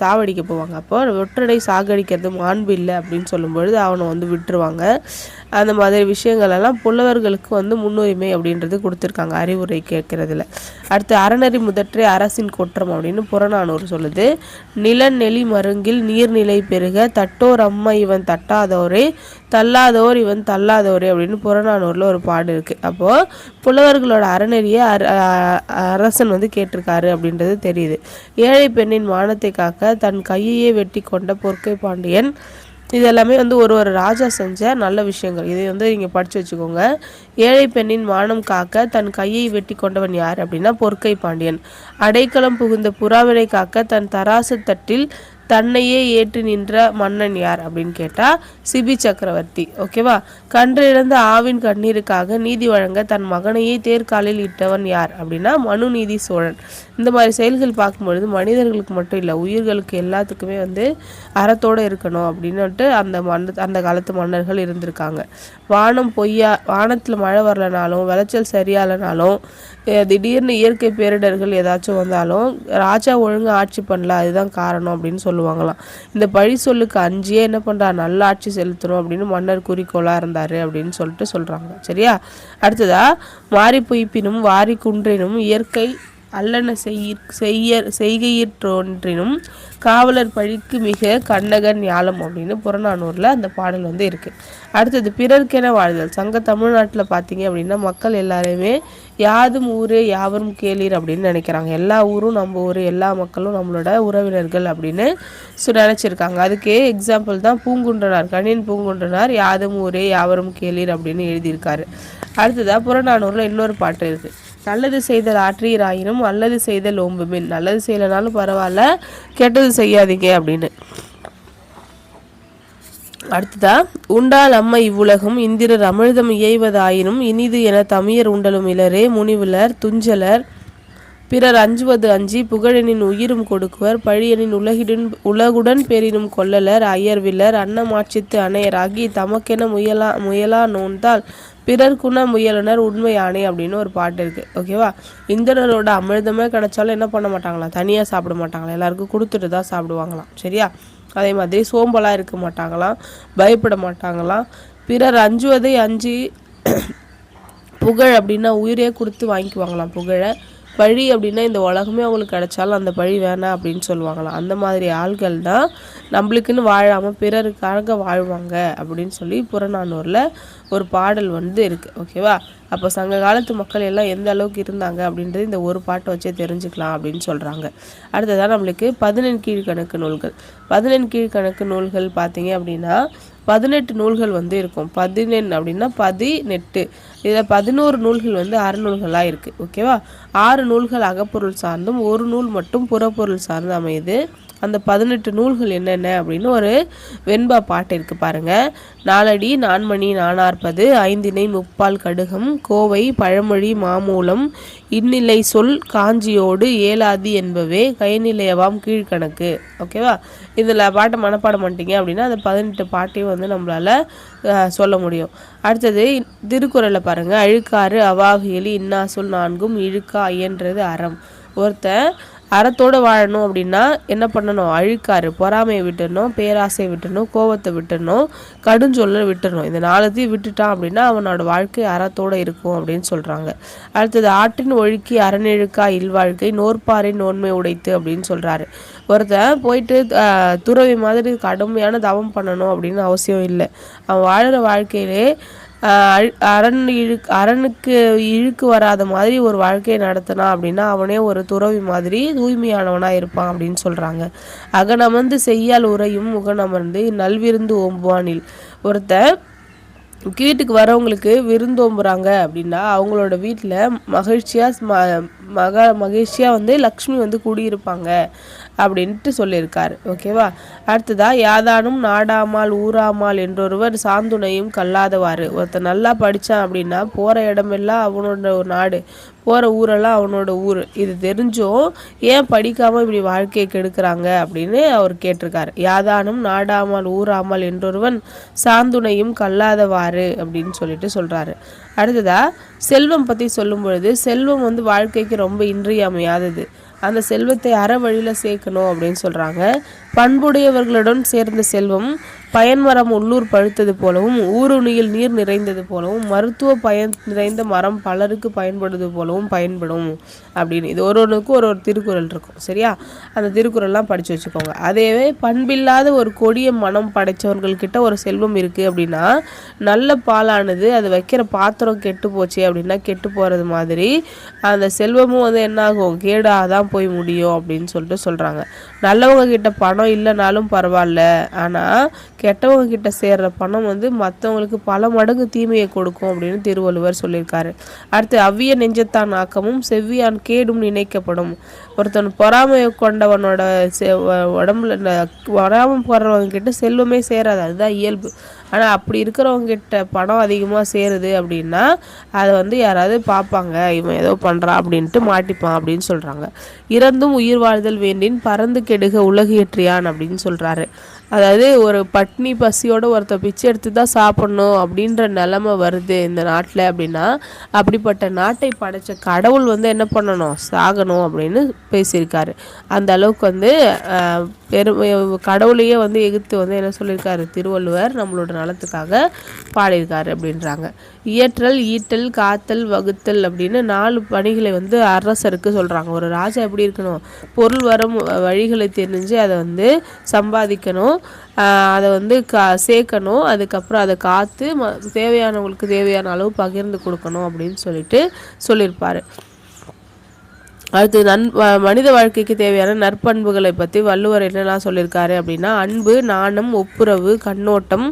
சாவடிக்க போவாங்க. அப்போ ஒற்றனை சாகடிக்கிறது மாண்பு இல்லை அப்படின்னு சொல்லும்பொழுது அவனை விட்டுருவாங்க. அந்த மாதிரி விஷயங்கள் எல்லாம் புலவர்களுக்கு முன்னுரிமை அப்படின்றது கொடுத்துருக்காங்க அறிவுரை கேட்கறதுல. அடுத்து அறநெறி முதற்றே அரசின் குற்றம் அப்படின்னு புறநானூறு சொல்லுது. நிலநெளி மருங்கில் நீர்நிலை பெருக தட்டோர் அம்மா இவன் தட்டாதோரே தள்ளாதோர் இவன் தள்ளாதோரே அப்படின்னு புறநானூரில் ஒரு பாடு இருக்குது. அப்போது புலவர்களோட அறநெறியை அரசன் கேட்டிருக்காரு அப்படின்றது தெரியுது. ஏழை பெண்ணின் மானத்தை காக்க தன் கையையே வெட்டி கொண்ட பொற்கை பாண்டியன். இது எல்லாமே ஒரு ராஜா செஞ்ச நல்ல விஷயங்கள். இதை நீங்கள் படித்து வச்சுக்கோங்க. ஏழை பெண்ணின் மானம் காக்க தன் கையை வெட்டி கொண்டவன் யார் அப்படின்னா பொற்கை பாண்டியன். அடைக்கலம் புகுந்த புறாவினை காக்க தன் தராசு தட்டில் தன்னையே ஏற்று நின்ற மன்னன் யார் அப்படின்னு கேட்டால் சிபி சக்கரவர்த்தி. ஓகேவா? கன்றிழந்த ஆவின் கண்ணீருக்காக நீதி வழங்க தன் மகனையே தேர்காலில் இட்டவன் யார் அப்படின்னா மனு நீதி சோழன். இந்த மாதிரி செயல்கள் பார்க்கும்பொழுது மனிதர்களுக்கு மட்டும் இல்லை, உயிர்களுக்கு எல்லாத்துக்குமே அறத்தோடு இருக்கணும் அப்படின்னுட்டு அந்த காலத்து மன்னர்கள் இருந்திருக்காங்க. வானம் பொய்யா, வானத்தில் மழை வரலனாலும் விளைச்சல் சரியாலனாலும் திடீர்னு இயற்கை பேரிடர்கள் ஏதாச்சும் வந்தாலும் ராஜா ஒழுங்கு ஆட்சி பண்ணல, அதுதான் காரணம் அப்படின்னு சொல்லுவாங்களாம். இந்த பழி சொல்லுக்கு அஞ்சியே என்ன பண்ணுறார், நல்ல ஆட்சி செலுத்தணும் அப்படின்னு மன்னர் குறிக்கோளாக இருந்தார் அப்படின்னு சொல்கிறாங்க. சரியா? அடுத்ததா மாறி பொய்ப்பினும் வாரி குன்றினும் இயற்கை அல்லன செய்கையிற்றொன்றினும் காவலர் பழிக்கு மிக கண்ணகன் ஞாலம் அப்படின்னு புறநானூரில் அந்த பாடல் இருக்குது. அடுத்தது பிறர்க்கென வாழ்தல். சங்க தமிழ்நாட்டில் பார்த்தீங்க அப்படின்னா மக்கள் எல்லாருமே யாதும் ஊரே யாவரும் கேளீர் அப்படின்னு நினைக்கிறாங்க. எல்லா ஊரும் நம்ம ஊர், எல்லா மக்களும் நம்மளோட உறவினர்கள் அப்படின்னு நினச்சிருக்காங்க. அதுக்கே எக்ஸாம்பிள் தான் பூங்குன்றனார். கணியன் பூங்குன்றனார் யாதும் ஊரே யாவரும் கேளீர் அப்படின்னு எழுதியிருக்காரு. அடுத்ததாக புறநானூரில் இன்னொரு பாட்டு இருக்குது. நல்லது செய்தல் ஆற்றீராயினும் அல்லது செய்தல் ஓம்புமின். நல்லது செய்யலைனாலும் பரவாயில்ல, கெட்டது செய்யாதீங்க அப்படின்னு. அடுத்ததா உண்டால் அம்மை இவ்வுலகம் இந்திரர் அமிழ்தம் இயைவதாயினும் இனிது என தமியர் உண்டலும் இலரே முனிவுலர் துஞ்சலர் பிறர் அஞ்சுவது அஞ்சி புகழெனின் உயிரும் கொடுக்குவர் பழியனின் உலகுடன் பெரினும் கொள்ளலர் அயர்வில்லர் அன்னமாட்சித்து அணையராகி தமக்கென முயலா நோந்தால் பிறர்க்குண முயலுனர் உண்மையானே அப்படின்னு ஒரு பாட்டு இருக்குது. ஓகேவா? இந்திரனோட அமிர்தமே கிடைச்சாலும் என்ன பண்ண மாட்டாங்களாம், தனியாக சாப்பிட மாட்டாங்களாம், எல்லாருக்கும் கொடுத்துட்டு தான் சாப்பிடுவாங்களாம். சரியா? அதே மாதிரி சோம்பலாக இருக்க மாட்டாங்களாம், பயப்பட மாட்டாங்களாம். பிறர் அஞ்சுவதை அஞ்சி புகழ் அப்படின்னா உயிரே கொடுத்து வாங்கிக்குவாங்களாம் புகழை. பழி அப்படின்னா இந்த உலகமே அவங்களுக்கு கிடைச்சாலும் அந்த பழி வேணாம் அப்படின்னு சொல்லுவாங்களாம். அந்த மாதிரி ஆள்கள் தான் நம்மளுக்குன்னு வாழாமல் பிறருக்காக வாழ்வாங்க அப்படின்னு சொல்லி புறநானூரில் ஒரு பாடல் இருக்குது. ஓகேவா? அப்போ சங்க காலத்து மக்கள் எல்லாம் எந்த அளவுக்கு இருந்தாங்க அப்படின்றது இந்த ஒரு பாட்டை வச்சே தெரிஞ்சுக்கலாம் அப்படின்னு சொல்கிறாங்க. அடுத்ததான் நம்மளுக்கு 11 கீழ்கணக்கு நூல்கள். 11 கீழ்கணக்கு நூல்கள் பார்த்தீங்க அப்படின்னா 18 நூல்கள் இருக்கும். 11 அப்படின்னா 18. இதில் 11 நூல்கள் அறநூல்களாக இருக்குது. ஓகேவா? 6 நூல்கள் அகப்பொருள் சார்ந்தும் ஒரு நூல் மட்டும் புறப்பொருள் சார்ந்து அமையுது. அந்த 18 நூல்கள் என்னென்ன அப்படின்னு ஒரு வெண்பா பாட்டு இருக்குது பாருங்கள். நாலடி நான்மணி நானார்ப்பது ஐந்தினை முப்பால் கடுகம் கோவை பழமொழி மாமூலம் இந்நிலை சொல் காஞ்சியோடு ஏலாதி என்பவே கைநிலையவாம் கீழ்கணக்கு. ஓகேவா? இதில் பாட்டை மனப்பாடம் பண்ணிட்டீங்க அப்படின்னா அந்த 18 பாட்டையும் நம்மளால் சொல்ல முடியும். அடுத்தது திருக்குறளை பாருங்கள். அழுக்காறு அவாகியலி இன்னா சொல் நான்கும் இழுக்கா ஐயன்றது அறம். ஒருத்தன் அறத்தோடு வாழணும் அப்படின்னா என்ன பண்ணணும், அழுக்காறு பொறாமையை விட்டுடணும், பேராசையை விட்டுடணும், கோபத்தை விட்டுடணும், கடுஞ்சொல்லை விட்டுடணும். இந்த நாலத்தையும் விட்டுட்டான் அப்படின்னா அவனோட வாழ்க்கை அறத்தோடு இருக்கும் அப்படின்னு சொல்கிறாங்க. அடுத்தது ஆற்றின் ஒழுக்கி அறநெழுக்கா இல்வாழ்க்கை நோற்பாரின் நோன்மை உடைத்து அப்படின்னு சொல்கிறாரு. ஒருத்தன் போயிட்டு துறவி மாதிரி கடுமையான தவம் பண்ணணும் அப்படின்னு அவசியம் இல்லை. அவன் வாழ்கிற வாழ்க்கையிலே அரணுக்கு இழுக்கு வராத மாதிரி ஒரு வாழ்க்கையை நடத்தினா அப்படின்னா அவனே ஒரு துறவி மாதிரி தூய்மையானவனாக இருப்பான் அப்படின்னு சொல்கிறாங்க. அகனமர்ந்து செய்யால் உரையும் முகனமர்ந்து நல்விருந்து ஓம்புவானில். ஒருத்தன் வீட்டுக்கு வரவங்களுக்கு விருந்தோம்புறாங்க அப்படின்னா அவங்களோட வீட்டில் மகிழ்ச்சியாக வந்து லக்ஷ்மி வந்து குடியிருப்பாங்க அப்படின்ட்டு சொல்லியிருக்காரு. ஓகேவா. அடுத்ததா யாதானும் நாடாமால் ஊராமால் என்றொருவர் சாந்துணையும் கல்லாதவாறு. ஒருத்தர் நல்லா படித்தான் அப்படின்னா போகிற இடமெல்லாம் அவனோட ஒரு நாடு, போகிற ஊரெல்லாம் அவனோட ஊர். இது தெரிஞ்சும் ஏன் படிக்காமல் இப்படி வாழ்க்கையை கெடுக்கிறாங்க அப்படின்னு அவர் கேட்டிருக்காரு. யாதானும் நாடாமல் ஊராமல் என்றொருவன் சாந்துணையும் கல்லாதவாறு அப்படின்னு சொல்லிட்டு சொல்கிறாரு. அடுத்ததா செல்வம் பற்றி சொல்லும் பொழுது செல்வம் வந்து வாழ்க்கைக்கு ரொம்ப இன்றியமையாதது. அந்த செல்வத்தை அற வழியில் சேர்க்கணும் அப்படின்னு சொல்கிறாங்க. பண்புடையவர்களுடன் சேர்ந்த செல்வம் பயன்மரம் உள்ளூர் பழுத்தது போலவும் ஊருணியில் நீர் நிறைந்தது போலவும் மருத்துவ பயன் நிறைந்த மரம் பலருக்கு பயன்படுவது போலவும் பயன்படும் அப்படின்னு. இது ஒருவனுக்கும் ஒரு திருக்குறள் இருக்கும். சரியா. அந்த திருக்குறள்லாம் படித்து வச்சுக்கோங்க. அதேவே பண்பில்லாத ஒரு கொடிய மனம் படைத்தவர்கள்கிட்ட ஒரு செல்வம் இருக்குது அப்படின்னா நல்ல பாலானது அது வைக்கிற பாத்திரம் கெட்டு போச்சு அப்படின்னா கெட்டு போகிறது மாதிரி அந்த செல்வமும் வந்து என்னாகும், கேடாதான் போய் முடியும் அப்படின்னு சொல்லிட்டு சொல்கிறாங்க. நல்லவங்க கிட்ட பணம் இல்லைனாலும் பரவாயில்ல, ஆனால் கெட்டவங்க கிட்ட சேர்ற பணம் வந்து மற்றவங்களுக்கு பல மடங்கு தீமையை கொடுக்கும் அப்படின்னு திருவள்ளுவர் சொல்லியிருக்காரு. அடுத்து அவ்விய நெஞ்சத்தான் ஆக்கமும் செவ்வியான் கேடும் நினைக்கப்படும். ஒருத்தன் பொறாமை கொண்டவனோட உடம்புல பொறாமை போடுறவங்க கிட்ட செல்வமே சேராது, அதுதான் இயல்பு. ஆனால் அப்படி இருக்கிறவங்க கிட்ட பணம் அதிகமாக சேருது அப்படின்னா அதை வந்து யாராவது பார்ப்பாங்க, இவன் ஏதோ பண்ணுறான் அப்படின்ட்டு மாட்டிப்பான் அப்படின்னு சொல்கிறாங்க. இறந்தும் உயிர் வாழ்தல் வேண்டின் பறந்து கெடுக உலகு ஏற்றியான் அப்படின்னு சொல்கிறாரு. அதாவது ஒரு பட்னி பசியோட ஒருத்தர் பிச்சை எடுத்து தான் சாப்பிட்ணும் அப்படின்ற நிலைமை வருது இந்த நாட்டில் அப்படின்னா அப்படிப்பட்ட நாட்டை படைத்த கடவுள் வந்து என்ன பண்ணணும், சாகணும் அப்படின்னு பேசியிருக்காரு. அந்த அளவுக்கு வந்து கடவுளையே வந்து எதிர்த்து வந்து என்ன சொல்லியிருக்காரு திருவள்ளுவர், நம்மளோட நலத்துக்காக பாடியிருக்காரு அப்படின்றாங்க. இயற்றல் ஈட்டல் காத்தல் வகுத்தல் அப்படின்னு 4 பணிகளை வந்து அரசருக்கு சொல்கிறாங்க. ஒரு ராஜா எப்படி இருக்கணும், பொருள் வரும் வழிகளை தெரிஞ்சு அதை வந்து சம்பாதிக்கணும், அதை வந்து சேர்க்கணும், அதுக்கப்புறம் அதை காத்து தேவையானவங்களுக்கு தேவையான அளவு பகிர்ந்து கொடுக்கணும் அப்படின்னு சொல்லிட்டு சொல்லியிருப்பார். அடுத்து மனித வாழ்க்கைக்கு தேவையான நற்பண்புகளை பற்றி வள்ளுவர் என்னெல்லாம் சொல்லியிருக்காரு அப்படின்னா அன்பு, நாணம், ஒப்புரவு, கண்ணோட்டம்,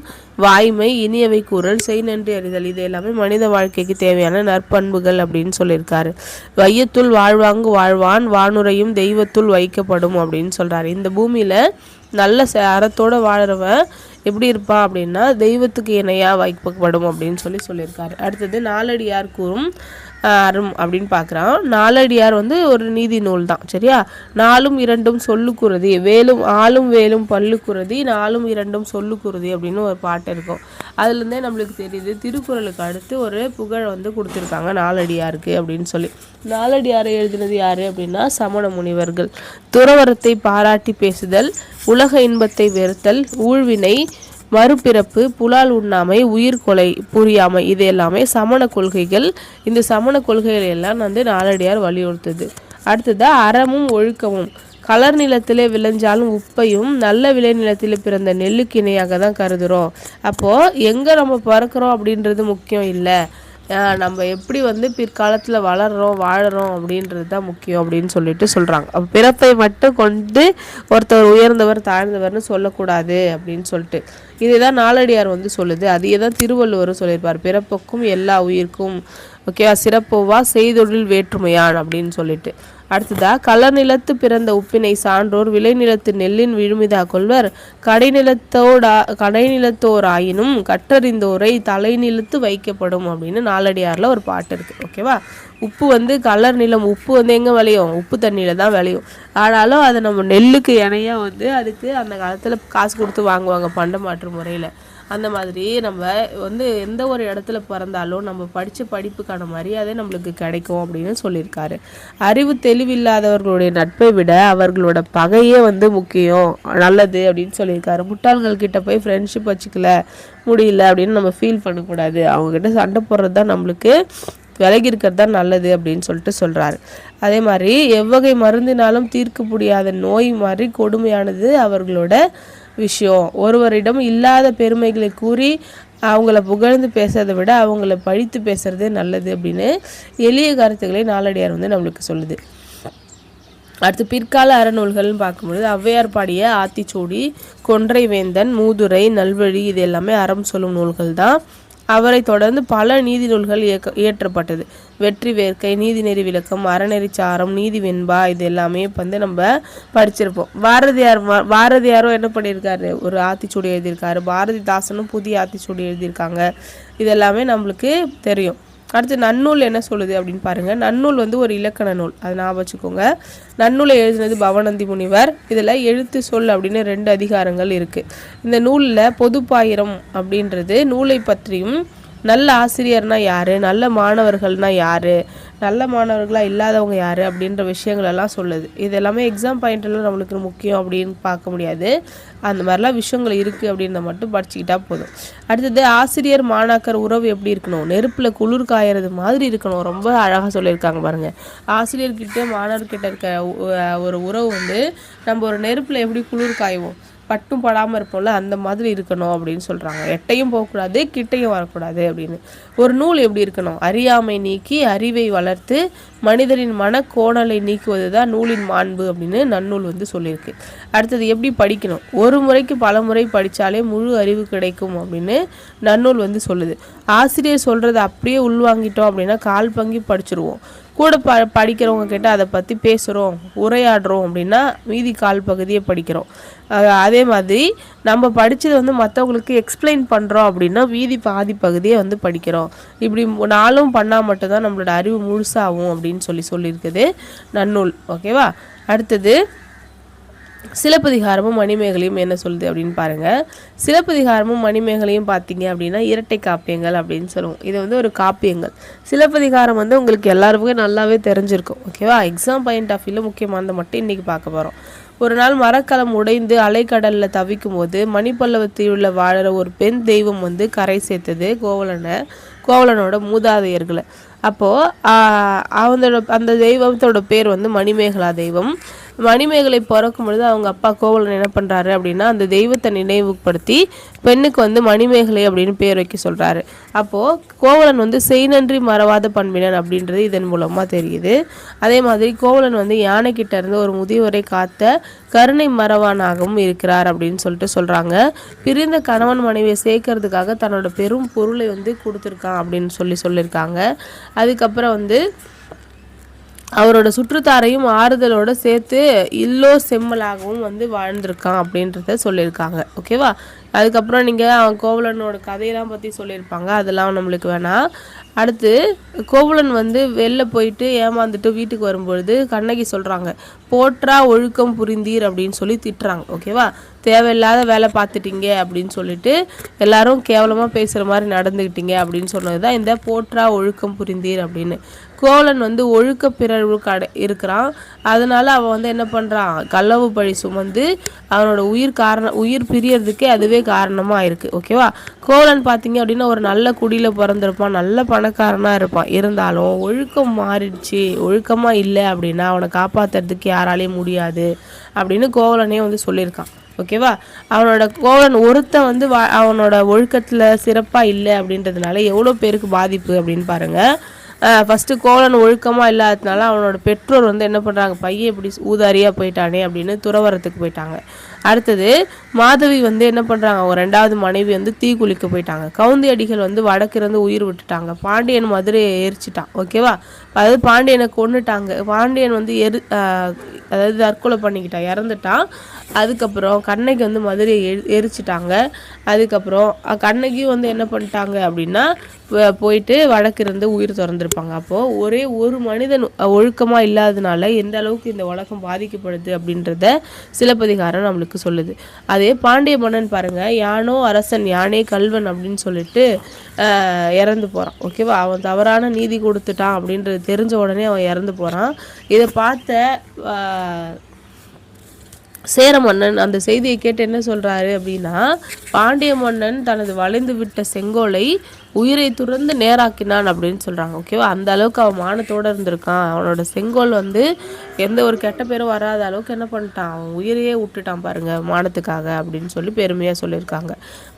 வாய்மை, இனியவை கூறல், செய் நன்றி அறிதல், இது எல்லாமே மனித வாழ்க்கைக்கு தேவையான நற்பண்புகள் அப்படின்னு சொல்லியிருக்காரு. வையத்துள் வாழ்வாங்கு வாழ்வான் வானுரையும் தெய்வத்துள் வைக்கப்படும் அப்படின்னு சொல்கிறாரு. இந்த பூமியில் நல்ல அறத்தோடு வாழ்கிறவன் எப்படி இருப்பான் அப்படின்னா தெய்வத்துக்கு இணையாக வைக்கப்படும் அப்படின்னு சொல்லியிருக்காரு. அடுத்தது நாலடியார் கூறும் அறம் அப்படின்னு பார்க்குறான். நாலடியார் வந்து ஒரு நீதி நூல் தான். சரியா. 4ம் 2ம் சொல்லுக்குறுதி, ஆளும் வேலும் பல்லுக்குறுதி, 4ம் 2ம் சொல்லுக்குறுதி அப்படின்னு ஒரு பாட்டு இருக்கும். அதுலேருந்தே நம்மளுக்கு தெரியுது திருக்குறளுக்கு அடுத்து ஒரு புகழ் வந்து கொடுத்துருக்காங்க நாலடியாருக்கு அப்படின்னு சொல்லி. நாலடியாரை எழுதினது யார் அப்படின்னா சமண முனிவர்கள். துறவரத்தை பாராட்டி பேசுதல், உலக இன்பத்தை வெறுத்தல், ஊழ்வினை, மறுபிறப்பு, புலால் உண்ணாமை, உயிர் கொலை புரியாமை, இது எல்லாமே சமண கொள்கைகள். இந்த சமண கொள்கைகள் எல்லாம் வந்து நாலடியார் வலியுறுத்துது. அடுத்தது அறமும் ஒழுக்கமும். கலர் நிலத்திலே விளைஞ்சாலும் உப்பையும் நல்ல விளை நிலத்தில் பிறந்த நெல்லுக்கு இணையாக தான் கருதுகிறோம். அப்போது எங்கே நம்ம பிறக்கிறோம் அப்படின்றது முக்கியம் இல்லை, நம்ம எப்படி வந்து பிற்காலத்தில் வளர்கிறோம் வாழறோம் அப்படின்றது தான் முக்கியம் அப்படின்னு சொல்லிட்டு சொல்கிறாங்க. அப்போ பிறப்பை மட்டும் கொண்டு ஒருத்தர் உயர்ந்தவர் தாழ்ந்தவர்னு சொல்லக்கூடாது அப்படின்னு சொல்லிட்டு இதுதான் நாலடியார் வந்து சொல்லுது. அதையே தான் திருவள்ளுவரும் சொல்லியிருப்பார், பிறப்புக்கும் எல்லா உயிர்க்கும் ஓகேவா சிறப்போவா செய்தொழில் வேற்றுமையான் அப்படின்னு சொல்லிட்டு. அடுத்ததா கலர் நிலத்து பிறந்த உப்பினை சான்றோர் விளைநிலத்து நெல்லின் விழுமிதா கொள்வர் கடைநிலத்தோர் ஆயினும் கற்றறிந்தோரை தலைநிலத்து வைக்கப்படும் அப்படின்னு நாலடியாரில் ஒரு பாட்டு இருக்குது. ஓகேவா. உப்பு வந்து கலர் நிலம், உப்பு வந்து எங்கே விளையும், உப்பு தண்ணியில் தான் விளையும். ஆனாலும் அதை நம்ம நெல்லுக்கு இணையாக வந்து அதுக்கு அந்த காலத்தில் காசு கொடுத்து வாங்குவாங்க பண்ட மாற்று முறையில். அந்த மாதிரி நம்ம வந்து எந்த ஒரு இடத்துல பிறந்தாலும் நம்ம படித்த படிப்புக்கான மரியாதை நம்மளுக்கு கிடைக்கும் அப்படின்னு சொல்லியிருக்காரு. அறிவு தெளிவில்லாதவர்களுடைய நட்பை விட அவர்களோட பகையே வந்து முக்கியம், நல்லது அப்படின்னு சொல்லியிருக்காரு. முட்டாள்கள்கிட்ட போய் ஃப்ரெண்ட்ஷிப் வச்சுக்கல முடியல அப்படின்னு நம்ம ஃபீல் பண்ணக்கூடாது, அவங்ககிட்ட சண்டை போடுறது தான் நம்மளுக்கு விலகி இருக்கிறது தான் நல்லது அப்படின்னு சொல்லிட்டு சொல்கிறாரு. அதே மாதிரி எவ்வகை மருந்தினாலும் தீர்க்க முடியாத நோய் மாதிரி கொடுமையானது அவர்களோட விஷயம். ஒருவரிடம் இல்லாத பெருமைகளை கூறி அவங்கள புகழ்ந்து பேசுறதை விட அவங்கள பழித்து பேசுறதே நல்லது அப்படின்னு எளிய கருத்துக்களை நாலடியார் வந்து நம்மளுக்கு சொல்லுது. அடுத்து பிற்கால அறநூல்கள்னு பார்க்கும்பொழுது ஔவையார் பாடிய ஆத்திச்சூடி, கொன்றை வேந்தன், மூதுரை, நல்வழி, இது எல்லாமே அறம் சொல்லும் நூல்கள் தான். அவரை தொடர்ந்து பல நீதி நூல்கள் இயற்றப்பட்டது. வெற்றி வேர்க்கை, நீதிநெறி விளக்கம், அறநெறிச்சாரம், நீதி வெண்பா, இது எல்லாமே வந்து நம்ம படிச்சிருப்போம். பாரதியாரும் என்ன பண்ணியிருக்காரு, ஒரு ஆத்திச்சூடி எழுதியிருக்காரு. பாரதிதாசனும் புதிய ஆத்திச்சூடி எழுதியிருக்காங்க. இதெல்லாமே நம்மளுக்கு தெரியும். அடுத்து நன்னூல் என்ன சொல்லுது அப்படின்னு பாருங்கள். நன்னூல் வந்து ஒரு இலக்கண நூல், அது ஞாபகம் வச்சுக்கோங்க. நன்னூலை எழுதினது பவநந்தி முனிவர். இதில் எழுத்து சொல் அப்படின்னு 2 அதிகாரங்கள் இருக்குது. இந்த நூலில் பொதுப்பாயிரம் அப்படின்றது நூலை பற்றியும், நல்ல ஆசிரியர்னா யார், நல்ல மாணவர்கள்னா யார், நல்ல மாணவர்களாக இல்லாதவங்க யார் அப்படின்ற விஷயங்கள் எல்லாம் சொல்லுது. இது எல்லாமே எக்ஸாம் பாயிண்ட்லாம் நம்மளுக்கு முக்கியம் அப்படின்னு பார்க்க முடியாது. அந்த மாதிரிலாம் விஷயங்கள் இருக்குது அப்படின்றத மட்டும் படிச்சுக்கிட்டா போதும். அடுத்தது ஆசிரியர் மாணாக்கர் உறவு எப்படி இருக்கணும், நெருப்பில் குளிர் காயறது மாதிரி இருக்கணும். ரொம்ப அழகாக சொல்லியிருக்காங்க பாருங்கள். ஆசிரியர்கிட்ட மாணவர்கிட்ட இருக்க ஒரு உறவு வந்து நம்ம ஒரு நெருப்பில் எப்படி குளிர் காய்வோம், பட்டும் படாமல் இருப்போம்ல, அந்த மாதிரி இருக்கணும் அப்படின்னு சொல்கிறாங்க. எட்டையும் போகக்கூடாது, கிட்டையும் வரக்கூடாது அப்படின்னு. ஒரு நூல் எப்படி இருக்கணும், அறியாமை நீக்கி அறிவை வளர்த்து மனிதரின் மனக்கோணலை நீக்குவது தான் நூலின் மாண்பு அப்படின்னு நன்னூல் வந்து சொல்லியிருக்கு. அடுத்தது எப்படி படிக்கணும், ஒரு முறைக்கு பல முறை படித்தாலே முழு அறிவு கிடைக்கும் அப்படின்னு நன்னூல் வந்து சொல்லுது. ஆசிரியர் சொல்கிறத அப்படியே உள்வாங்கிட்டோம் அப்படின்னா கால் பங்கி படிச்சிருவோம். கூட படிக்கிறவங்க கிட்ட அதை பற்றி பேசுகிறோம், உரையாடுறோம் அப்படின்னா மீதி கால் பகுதியை படிக்கிறோம். அதே மாதிரி நம்ம படித்தது வந்து மற்றவங்களுக்கு எக்ஸ்பிளைன் பண்ணுறோம் அப்படின்னா மீதி பாதி பகுதியை வந்து படிக்கிறோம். இப்படி நாளும் பண்ணால் மட்டும்தான் நம்மளோட அறிவு முழுசாகும் அப்படின்னு சொல்லியிருக்குது நன்னூல். ஓகேவா. அடுத்தது சிலப்பதிகாரமும் மணிமேகலையும் என்ன சொல்லுது அப்படின்னு பாருங்கள். சிலப்பதிகாரமும் மணிமேகலையும் பார்த்தீங்க அப்படின்னா இரட்டை காப்பியங்கள் அப்படின்னு சொல்லுவோம். இது வந்து ஒரு காப்பியங்கள். சிலப்பதிகாரம் வந்து உங்களுக்கு எல்லாருமே நல்லாவே தெரிஞ்சிருக்கும். ஓகேவா. எக்ஸாம் பாயிண்ட் ஆஃப் வியூவில் முக்கியமானதை மட்டும் இன்றைக்கி பார்க்க போகிறோம். ஒரு நாள் மரக்கலம் உடைந்து அலைக்கடலில் தவிக்கும் போது மணிப்பல்லவத்தில் வாழற ஒரு பெண் தெய்வம் வந்து கரை சேர்த்தது கோவலனோட மூதாதையர்களை. அப்போது அந்த தெய்வத்தோட பேர் வந்து மணிமேகலா தெய்வம். மணிமேகலை பிறக்கும் பொழுது அவங்க அப்பா கோவலன் என்ன பண்ணுறாரு அப்படின்னா அந்த தெய்வத்தை நினைவுபடுத்தி பெண்ணுக்கு வந்து மணிமேகலை அப்படின்னு பேர் வைக்க சொல்கிறாரு. அப்போது கோவலன் வந்து செய்நன்றி மறவாத பண்பினன் அப்படின்றது இதன் மூலமாக தெரியுது. அதே மாதிரி கோவலன் வந்து யானைக்கிட்ட இருந்து ஒரு முதியவரை காத்த கருணை மறவானாகவும் இருக்கிறார் அப்படின்னு சொல்கிறாங்க. பிரிந்த கணவன் மனைவியை சேர்க்கறதுக்காக தன்னோட பெரும் பொருளை வந்து கொடுத்துருக்கான் அப்படின்னு சொல்லியிருக்காங்க. அதுக்கப்புறம் வந்து அவரோட சுற்றுத்தாரையும் ஆறுதலோடு சேர்த்து இல்லோர் செம்மலாகவும் வந்து வாழ்ந்திருக்கான் அப்படின்றத சொல்லியிருக்காங்க. ஓகேவா. அதுக்கப்புறம் நீங்கள் கோவலனோட கதையெல்லாம் பற்றி சொல்லியிருப்பாங்க, அதெல்லாம் நம்மளுக்கு வேணாம். அடுத்து கோவலன் வந்து வெளில போயிட்டு ஏமாந்துட்டு வீட்டுக்கு வரும்பொழுது கண்ணகி சொல்கிறாங்க, போற்றா ஒழுக்கம் புரிந்தீர் அப்படின்னு சொல்லி திட்டுறாங்க. ஓகேவா. தேவையில்லாத வேலை பார்த்துட்டீங்க அப்படின்னு சொல்லிட்டு எல்லாரும் கேவலமாக பேசுகிற மாதிரி நடந்துக்கிட்டீங்க அப்படின்னு சொன்னது தான் இந்த போற்றா ஒழுக்கம் புரிந்தீர் அப்படின்னு. கோவலன் வந்து ஒழுக்க பிறழ்வு இருக்கிறான். அதனால அவன் வந்து என்ன பண்ணுறான், களவு பழி சுமந்து அவனோட உயிர் பிரியறதுக்கே அதுவே காரணமாக இருக்குது. ஓகேவா. கோவலன் பார்த்தீங்க அப்படின்னா ஒரு நல்ல குடியில் பிறந்திருப்பான், நல்ல பணக்காரனாக இருப்பான். இருந்தாலும் ஒழுக்கம் மாறிடுச்சு, ஒழுக்கமாக இல்லை அப்படின்னா அவனை காப்பாற்றுறதுக்கு யாராலையும் முடியாது அப்படின்னு கோவலனே வந்து சொல்லியிருக்கான். ஓகேவா. கோவலன் ஒருத்தன் வந்து அவனோட ஒழுக்கத்தில் சிறப்பாக இல்லை அப்படின்றதுனால எவ்வளோ பேருக்கு பாதிப்பு அப்படின்னு பாருங்கள். ஃபஸ்ட்டு கோவலன் ஒழுக்கமாக இல்லாததுனால அவனோட பெற்றோர் வந்து என்ன பண்ணுறாங்க, பையன் இப்படி ஊதாரியாக போயிட்டானே அப்படின்னு துறவரத்துக்கு போயிட்டாங்க. அடுத்தது மாதவி வந்து என்ன பண்ணுறாங்க, அவங்க 2வது மனைவி வந்து தீ குளிக்க போயிட்டாங்க. கவுந்தி அடிகள் வந்து வடக்கிருந்து உயிர் விட்டுட்டாங்க. பாண்டியன் மதுரையை எரிச்சிட்டான். ஓகேவா. அதாவது பாண்டியனை கொன்னுட்டாங்க. பாண்டியன் வந்து அதாவது தற்கொலை பண்ணிக்கிட்டான், இறந்துட்டான். அதுக்கப்புறம் கண்ணகி வந்து மதுரையை எரிச்சிட்டாங்க. அதுக்கப்புறம் கண்ணகியும் வந்து என்ன பண்ணிட்டாங்க அப்படின்னா போயிட்டு வடக்கிருந்து உயிர் திறந்திருப்பாங்க. அப்போது ஒரே ஒரு மனிதன் ஒழுக்கமாக இல்லாததுனால எந்த அளவுக்கு இந்த உலகம் பாதிக்கப்படுது அப்படின்றத சிலப்பதிகாரம் நம்மளுக்கு சொல்லுது. அதே பாண்டிய மன்னன் பாருங்கள், யானோ அரசன் யானே கல்வன் அப்படின்னு சொல்லிட்டு இறந்து போகிறான். ஓகேவா. அவன் தவறான நீதி கொடுத்துட்டான் அப்படின்றது தெரிஞ்ச உடனே அவன் இறந்து போகிறான். இதை பார்த்த சேர மன்னன் அந்த செய்தியை கேட்டு என்ன சொல்கிறாரு அப்படின்னா, பாண்டிய மன்னன் தனது வளைந்து விட்ட செங்கோலை உயிரை துறந்து நேராக்கினான் அப்படின்னு சொல்கிறாங்க. ஓகேவா. அந்த அளவுக்கு அவன் மானத்தோடு இருந்திருக்கான். அவனோட செங்கோல் வந்து எந்த ஒரு கெட்ட பேரும் வராத அளவுக்கு என்ன பண்ணிட்டான், அவன் உயிரையே விட்டுட்டான் பாருங்கள் மானத்துக்காக அப்படின்னு சொல்லி பெருமையாக சொல்லியிருக்காங்க.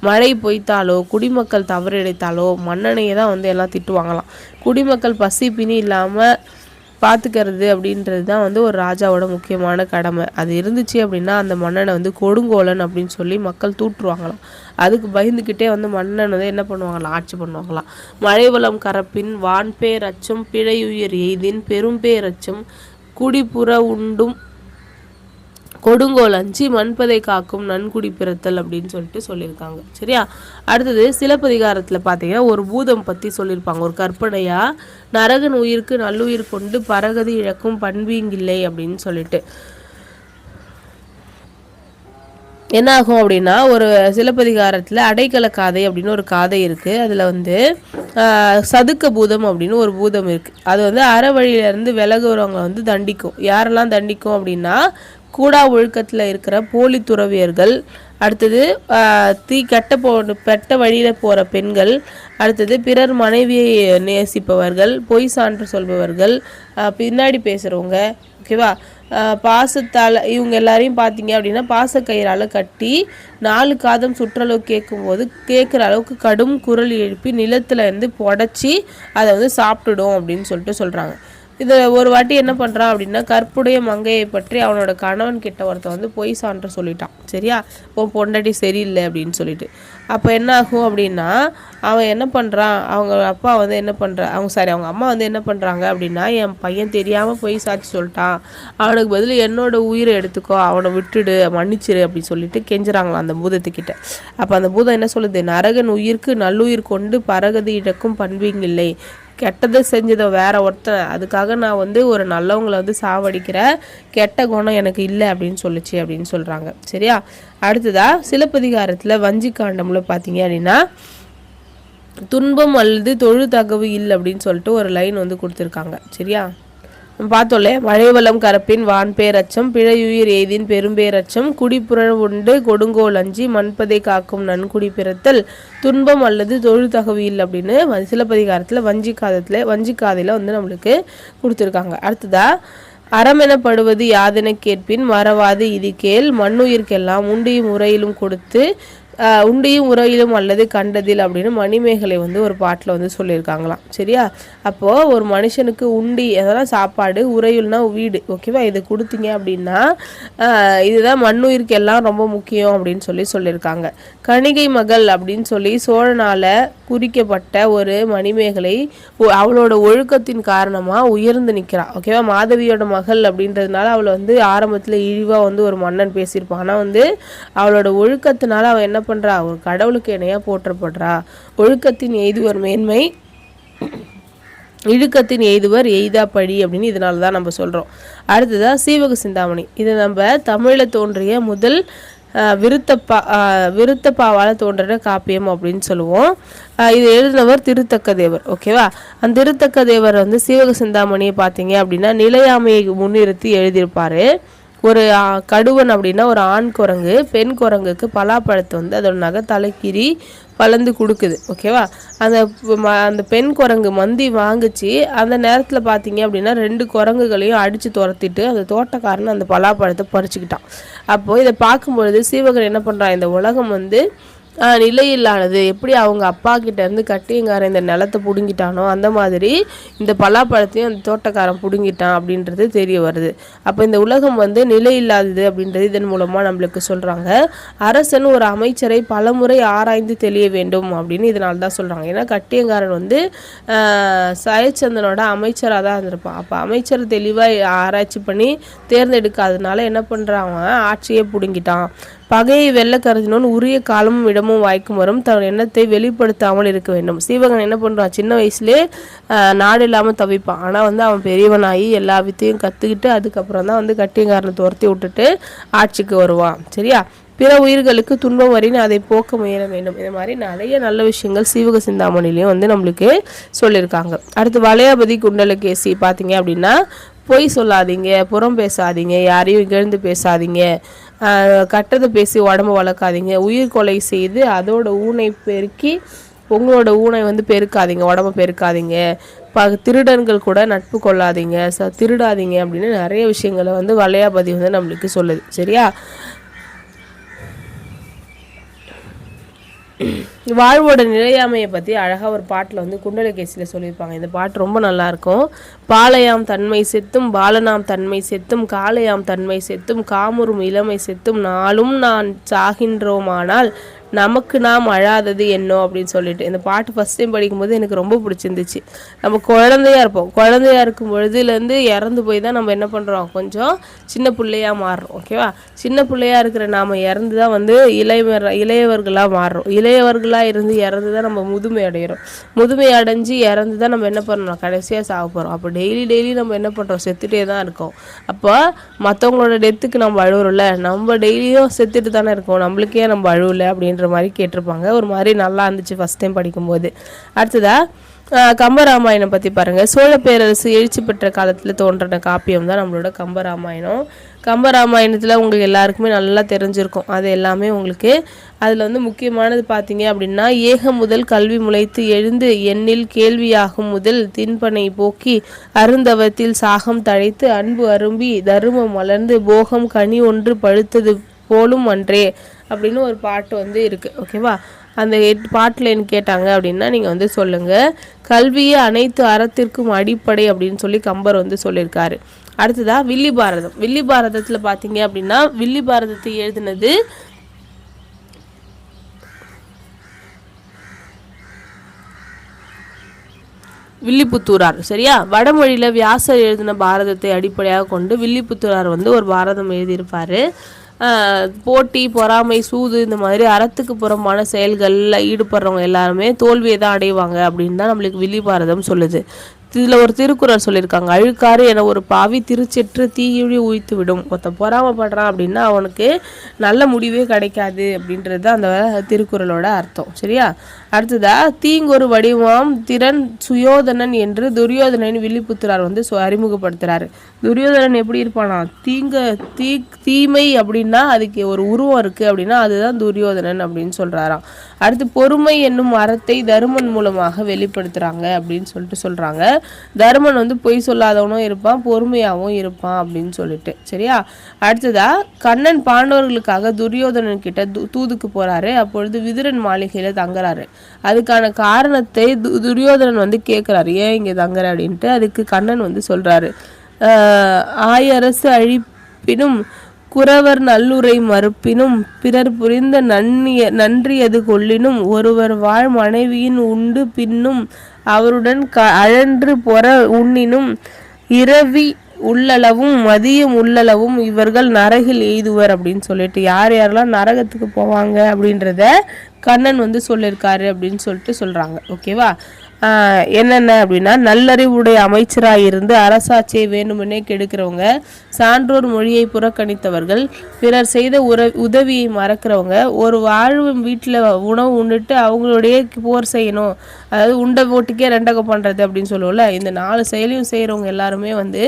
மழை பொய்த்தாலோ குடிமக்கள் தவறிழைத்தாலோ மன்னனையே தான் வந்து எல்லாம் திட்டுவாங்களாம். குடிமக்கள் பசி பிணி இல்லாமல் பார்த்துக்கிறது அப்படின்றது தான் வந்து ஒரு ராஜாவோட முக்கியமான கடமை. அது இருந்துச்சு அப்படின்னா அந்த மன்னனை வந்து கொடுங்கோலன் அப்படின்னு சொல்லி மக்கள் தூற்றுவாங்களாம். அதுக்கு பயந்துக்கிட்டே வந்து மன்னன் வந்து என்ன பண்ணுவாங்களாம், ஆட்சி பண்ணுவாங்களாம். மழைவளம் கரப்பின் வான்பேர் அச்சம் பிழையுயிர் எய்தின் பெரும்பேர் அச்சம் குடிப்புற உண்டும் கொடுங்கோல் அஞ்சி மண்பதை காக்கும் நன்குடி பிறத்தல் அப்படின்னு சொல்லிட்டு சொல்லியிருக்காங்க. சரியா, அடுத்தது சிலப்பதிகாரத்தில் பார்த்தீங்கன்னா ஒரு பூதம் பற்றி சொல்லியிருப்பாங்க. ஒரு கற்பனையா, நரகன் உயிருக்கு நல்லுயிர் கொண்டு பரகதி இழக்கும் பண்பீங்கில்லை அப்படின்னு சொல்லிட்டு என்ன ஆகும் அப்படின்னா, ஒரு சிலப்பதிகாரத்தில் அடைக்கல காதை அப்படின்னு ஒரு காதை இருக்குது. அதில் வந்து சதுக்க பூதம் அப்படின்னு ஒரு பூதம் இருக்குது. அது வந்து அற வழியிலேருந்து விலகுறவங்களை வந்து தண்டிக்கும். யாரெல்லாம் தண்டிக்கும் அப்படின்னா, கூடா ஒழுக்கத்தில் இருக்கிற போலி துறவியர்கள், அடுத்தது பெட்ட வழியில் போகிற பெண்கள், அடுத்தது பிறர் மனைவியை நேசிப்பவர்கள், பொய் சான்று சொல்பவர்கள், பின்னாடி பேசுகிறவங்க, ஓகேவா, பாசத்தால் இவங்க எல்லாரையும் பார்த்தீங்க அப்படின்னா பாசக்கயிறால் கட்டி 4 காதம் சுற்றளவு கேட்கும்போது கேட்குற அளவுக்கு கடும் குரல் எழுப்பி நிலத்தில் இருந்து புடச்சி அதை வந்து சாப்பிட்டுடும் அப்படின்னு சொல்லிட்டு சொல்கிறாங்க. இதை ஒரு வாட்டி என்ன பண்ணுறான் அப்படின்னா, கற்புடைய மங்கையை பற்றி அவனோட கணவன் கிட்ட ஒருத்தன் வந்து பொய் சான்று சொல்லிட்டான். சரியா, பொண்டாட்டி சரியில்லை அப்படின்னு சொல்லிட்டு. அப்போ என்ன ஆகும் அப்படின்னா, அவன் என்ன பண்ணுறான், அவங்க அப்பா வந்து என்ன பண்ணுறா அவங்க அம்மா வந்து என்ன பண்ணுறாங்க அப்படின்னா, என் பையன் தெரியாமல் பொய் சாட்சி சொல்லிட்டான், அவனுக்கு பதில் என்னோட உயிரை எடுத்துக்கோ, அவனை விட்டுடு, மன்னிச்சிரு அப்படின்னு சொல்லிட்டு கெஞ்சுறாங்களாம் அந்த பூதத்துக்கிட்ட. அப்போ அந்த பூதம் என்ன சொல்லுது, நரகன் உயிருக்கு நல்லுயிர் கொண்டு பரகதி இழக்கும் பண்பீங்கில்லை, கெட்டதை செஞ்சதை வேற ஒருத்தன், அதுக்காக நான் வந்து ஒரு நல்லவங்களை வந்து சாவடிக்கிற கெட்ட குணம் எனக்கு இல்லை அப்படின்னு சொல்லிச்சு அப்படின்னு சொல்கிறாங்க. சரியா, அடுத்ததா சிலப்பதிகாரத்தில் வஞ்சி காண்டம்ல பார்த்தீங்க அப்படின்னா, துன்பம் அல்லது தொழு தகவு இல்லை அப்படின்னு சொல்லிட்டு ஒரு லைன் வந்து கொடுத்துருக்காங்க. சரியா, பார்த்தோம்ல, மழைவளம் கரப்பின் வான்பேர் அச்சம் பிழையுயிர் எய்தின் பெரும்பேரச்சம் குடிப்புற உண்டு கொடுங்கோல் அஞ்சி மண்பதை காக்கும் நன்குடி பிறத்தல் துன்பம் அல்லது தொழில் தகவியில் அப்படின்னு சிலப்பதிகாரத்தில் வஞ்சிக்காதையில் வந்து நம்மளுக்கு கொடுத்துருக்காங்க. அடுத்ததா, அறமெனப்படுவது யாதென கேட்பின் மறவாது இது கேள் மண்ணுயிர்க்கெல்லாம் உண்டியும் உரையிலும் கொடுத்து உண்டியும் உரையிலும் அல்லது கண்டதில் அப்படின்னு மணிமேகலை வந்து ஒரு பாட்டில் வந்து சொல்லியிருக்காங்களாம். சரியா, அப்போது ஒரு மனுஷனுக்கு உண்டி அதெல்லாம் சாப்பாடு, உரையுள்னா வீடு, ஓகேவா, இது கொடுத்தீங்க அப்படின்னா இதுதான் மண்ணுயிருக்கு எல்லாம் ரொம்ப முக்கியம் அப்படின்னு சொல்லியிருக்காங்க. கணிகை மகள் அப்படின்னு சொல்லி சோழனால் குறிக்கப்பட்ட ஒரு மணிமேகலை அவளோட ஒழுக்கத்தின் காரணமாக உயர்ந்து நிற்கிறாள். ஓகேவா, மாதவியோட மகள் அப்படின்றதுனால அவளை வந்து ஆரம்பத்தில் இழிவாக வந்து ஒரு மன்னன் பேசியிருப்பான். ஆனால் வந்து அவளோட ஒழுக்கத்தினால அவள் என்ன பண்ணுறா, ஒரு கடவுளுக்கு இணையாக போற்றப்படுறா. ஒழுக்கத்தின் எய்துவர் மேன்மை இழுக்கத்தின் எய்துவர் எய்தா பழி அப்படின்னு இதனால தான் நம்ம சொல்கிறோம். அடுத்ததாக சீவக சிந்தாமணி, இது நம்ம தமிழில் தோன்றிய முதல் விருத்தப்பாவால் தோன்ற காப்பியம் அப்படின்னு சொல்லுவோம். இது எழுதினவர் திருத்தக்க தேவர். ஓகேவா, அந்த திருத்தக்க தேவர் வந்து சீவக சிந்தாமணியை பார்த்தீங்க அப்படின்னா நிலையாமையை முன்னிறுத்தி எழுதியிருப்பார். ஒரு கடுவன் அப்படின்னா ஒரு ஆண் குரங்கு பெண் குரங்குக்கு பலாப்பழத்தை வந்து அதோட நகத்தலைக்கீறி வளர்ந்து கொடுக்குது. ஓகேவா, அந்த பெண் குரங்கு மந்தி வாங்குச்சு. அந்த நேரத்தில் பார்த்தீங்க அப்படின்னா 2 குரங்குகளையும் அடித்து துரத்திட்டு அந்த தோட்டக்காரன் அந்த பலாப்பழத்தை பறிச்சுக்கிட்டான். அப்போது இதை பார்க்கும்பொழுது சீவகன் என்ன பண்ணுறான், இந்த உலகம் வந்து நிலையில்லானது, எப்படி அவங்க அப்பா கிட்ட இருந்து கட்டியங்காரன் இந்த நிலத்தை பிடுங்கிட்டானோ அந்த மாதிரி இந்த பலாப்பழத்தையும் அந்த தோட்டக்காரன் பிடுங்கிட்டான் அப்படின்றது தெரிய வருது. அப்போ இந்த உலகம் வந்து நிலையில்லாதது அப்படின்றது இதன் மூலமாக நம்மளுக்கு சொல்கிறாங்க. அரசன் ஒரு அமைச்சரை பலமுறை ஆராய்ந்து தெளிய வேண்டும் அப்படின்னு இதனால தான் சொல்கிறாங்க. ஏன்னா கட்டியங்காரன் வந்து சயச்சந்தனோட அமைச்சராக தான் இருந்திருப்பான். அப்போ அமைச்சர் தெளிவாக ஆராய்ச்சி பண்ணி தேர்ந்தெடுக்காதனால என்ன பண்ணுறான், ஆட்சியை பிடுங்கிட்டான். பகையை வெல்ல கருதினோன்னு உரிய காலமும் இடமும் வாய்க்கும் வரும் தன் எண்ணத்தை வெளிப்படுத்தாமல் இருக்க வேண்டும். சீவகன் என்ன பண்ணுறான், சின்ன வயசுலேயே நாடு இல்லாமல் தவிப்பான். ஆனால் வந்து அவன் பெரியவனாகி எல்லா வித்தையும் கற்றுக்கிட்டு அதுக்கப்புறம் தான் வந்து கட்டியங்காரனை துரத்தி விட்டுட்டு ஆட்சிக்கு வருவான். சரியா, பிற உயிர்களுக்கு துன்பம் வரின்னு அதை போக்க முயல வேண்டும். இது மாதிரி நிறைய நல்ல விஷயங்கள் சீவக சிந்தாமணிலையும் வந்து நம்மளுக்கு சொல்லியிருக்காங்க. அடுத்து வளையாபதி குண்டலகேசி பார்த்தீங்க அப்படின்னா, பொய் சொல்லாதீங்க, புறம் பேசாதீங்க, யாரையும் இகழ்ந்து பேசாதீங்க, கட்டதை பேசி உடம்பு வளர்க்காதீங்க, உயிர் கொலை செய்து அதோட ஊனை பெருக்கி உங்களோட ஊனை வந்து பெருக்காதீங்க, உடம்பு பெருக்காதீங்க, திருடன்கள் கூட நட்பு கொள்ளாதீங்க, திருடாதீங்க அப்படின்னு நிறைய விஷயங்களை வந்து வளையாபதி வந்து நம்மளுக்கு சொல்லுது. சரியா, வாழ்வோட நிலையாமையை பற்றி அழகாக ஒரு பாட்டில் வந்து குண்டலகேசியில் சொல்லியிருப்பாங்க. இந்த பாட்டு ரொம்ப நல்லாயிருக்கும். பாலையாம் தன்மை செத்தும் பாலனாம் தன்மை செத்தும் காளையாம் தன்மை செத்தும் காமுறும் இளமை செத்தும் நாளும் நான் சாகின்றோமானால் நமக்கு நாம் அழாதது என்னோ அப்படின்னு சொல்லிட்டு இந்த பாட்டு ஃபஸ்ட் டைம் படிக்கும்போது எனக்கு ரொம்ப பிடிச்சிருந்துச்சு. நம்ம குழந்தையாக இருப்போம், குழந்தையாக இருக்கும் பொழுதுலேருந்து இறந்து போய் தான் நம்ம என்ன பண்ணுறோம், கொஞ்சம் சின்ன பிள்ளையாக மாறுறோம். ஓகேவா? சின்ன பிள்ளையாக இருக்கிற நாம் இறந்து தான் வந்து இளையவர்களாக மாறுறோம். இளையவர்களாக இறந்து தான் நம்ம முதுமை அடைகிறோம். முதுமை அடைஞ்சு இறந்து தான் நம்ம என்ன பண்ணணும், கடைசியாக சாக போகிறோம். அப்போ டெய்லி நம்ம என்ன பண்ணுறோம், செத்துட்டே தான் இருக்கோம். அப்போ மற்றவங்களோட டெத்துக்கு நம்ம அழுவுறோம்ல, நம்ம டெய்லியும் செத்துட்டு தானே இருக்கோம், நம்மளுக்கே நம்ம அழுவலை அப்படின்ற மாதிரி கேட்டிருப்பாங்க. ஒரு மாதிரி நல்லா இருந்துச்சு ஃபஸ்ட் டைம் படிக்கும்போது. அடுத்ததாக கம்பராமாயணம் பற்றி பாருங்கள். சோழ பேரரசு எழுச்சி பெற்ற காலத்தில் தோன்றின காப்பியம் தான் நம்மளோட கம்பராமாயணம். கம்பராமாயணத்தில் உங்களுக்கு எல்லாருக்குமே நல்லா தெரிஞ்சிருக்கும். அது எல்லாமே உங்களுக்கு அதில் வந்து முக்கியமானது பார்த்தீங்க அப்படின்னா, ஏகம் முதல் கல்வி முளைத்து எழுந்து எண்ணில் கேள்வியாகும் முதல் தின்பனை போக்கி அருந்தவத்தில் சாகம் தழைத்து அன்பு அரும்பி தருமம் மலர்ந்து போகம் கனி ஒன்று பழுத்தது போலும் அன்றே அப்படின்னு ஒரு பாட்டு வந்து இருக்குது. ஓகேவா? அந்த பாட்டில் என்ன கேட்டாங்க அப்படின்னா நீங்கள் வந்து சொல்லுங்கள். கல்வியே அனைத்து அறத்திற்கும் அடிப்படை அப்படின்னு சொல்லி கம்பர் வந்து சொல்லியிருக்காரு. அடுத்ததாக வில்லி பாரதம். வில்லி பாரதத்தில் பார்த்தீங்க அப்படின்னா வில்லி பாரதத்தை எழுதினது வில்லிபுத்தூரார். சரியா? வடமொழியில் வியாசர் எழுதின பாரதத்தை அடிப்படையாக கொண்டு வில்லிபுத்தூரார் வந்து ஒரு பாரதம் எழுதியிருப்பார். போட்டி, பொறாமை, சூது இந்த மாதிரி அறத்துக்கு புறமான செயல்களில் ஈடுபடுறவங்க எல்லாருமே தோல்வியை தான் அடைவாங்க அப்படின்னு தான் நம்மளுக்கு வில்லி பாரதம் சொல்லுது. இதில் ஒரு திருக்குறள் சொல்லியிருக்காங்க. அழுக்காறு என ஒரு பாவி திருச்செற்று தீயிழி உய்த்து விடும். ஒருத்தன் பொறாமப்படுறான் அப்படின்னா அவனுக்கு நல்ல முடிவே கிடைக்காது அப்படின்றது தான் அந்த திருக்குறளோட அர்த்தம். சரியா? அடுத்ததா தீங்கொரு வடிவம் திறன் சுயோதனன் என்று துரியோதனன் வில்லிபுத்திரார் வந்து அறிமுகப்படுத்துறாரு. துரியோதனன் எப்படி இருப்பானா, தீமை அப்படின்னா அதுக்கு ஒரு உருவம் இருக்கு அப்படின்னா அதுதான் துரியோதனன் அப்படின்னு சொல்றாராம். அடுத்து பொறுமை என்னும் அறத்தை தருமன் மூலமாக வெளிப்படுத்துறாங்க அப்படின்னு சொல்லிட்டு சொல்றாங்க. தருமன் வந்து பொய் சொல்லாதவனும் இருப்பான், பொறுமையாகவும் இருப்பான் அப்படின்னு சொல்லிட்டு. சரியா? அடுத்ததா கண்ணன் பாண்டவர்களுக்காக துரியோதனன் கிட்ட தூதுக்கு போறாரு. அப்பொழுது விதுரன் மாளிகையில தங்குறாரு. அதுக்கான காரணத்தை துரியோதனன் வந்து கேட்குறாரு, ஏன் இங்கே தங்குற அப்படின்ட்டு. அதுக்கு கண்ணன் வந்து சொல்றாரு, ஆயரசு அழிப்பினும் குறவர் நல்லுரை மறுப்பினும் பிறர் புரிந்த நன்றியது கொள்ளினும் ஒருவர் வாழ் மனைவியின் உண்டு பின்னும் அவருடன் அழன்று பொற உண்ணினும் இரவி உள்ளளவும் மதியம் உள்ளளவும் இவர்கள் நரகில் எய்துவர் அப்படின்னு சொல்லிட்டு யாரெல்லாம் நரகத்துக்கு போவாங்க அப்படின்றத கண்ணன் வந்து சொல்லியிருக்காரு அப்படின்னு சொல்லிட்டு சொல்றாங்க. ஓகேவா? என்னென்ன அப்படின்னா, நல்லறிவுடைய அமைச்சராக இருந்து அரசாட்சியை வேண்டுமெனே கெடுக்கிறவங்க, சான்றோர் மொழியை புறக்கணித்தவர்கள், பிறர் செய்த உதவியை மறக்கிறவங்க, ஒரு வாழும் வீட்டில் உணவு உண்டுட்டு அவங்களுடைய போர் செய்யணும், அதாவது உண்டை ஓட்டுக்கே ரெண்டகம் பண்ணுறது அப்படின்னு சொல்லுவோம்ல, இந்த 4 செயலையும் செய்கிறவங்க எல்லாருமே வந்து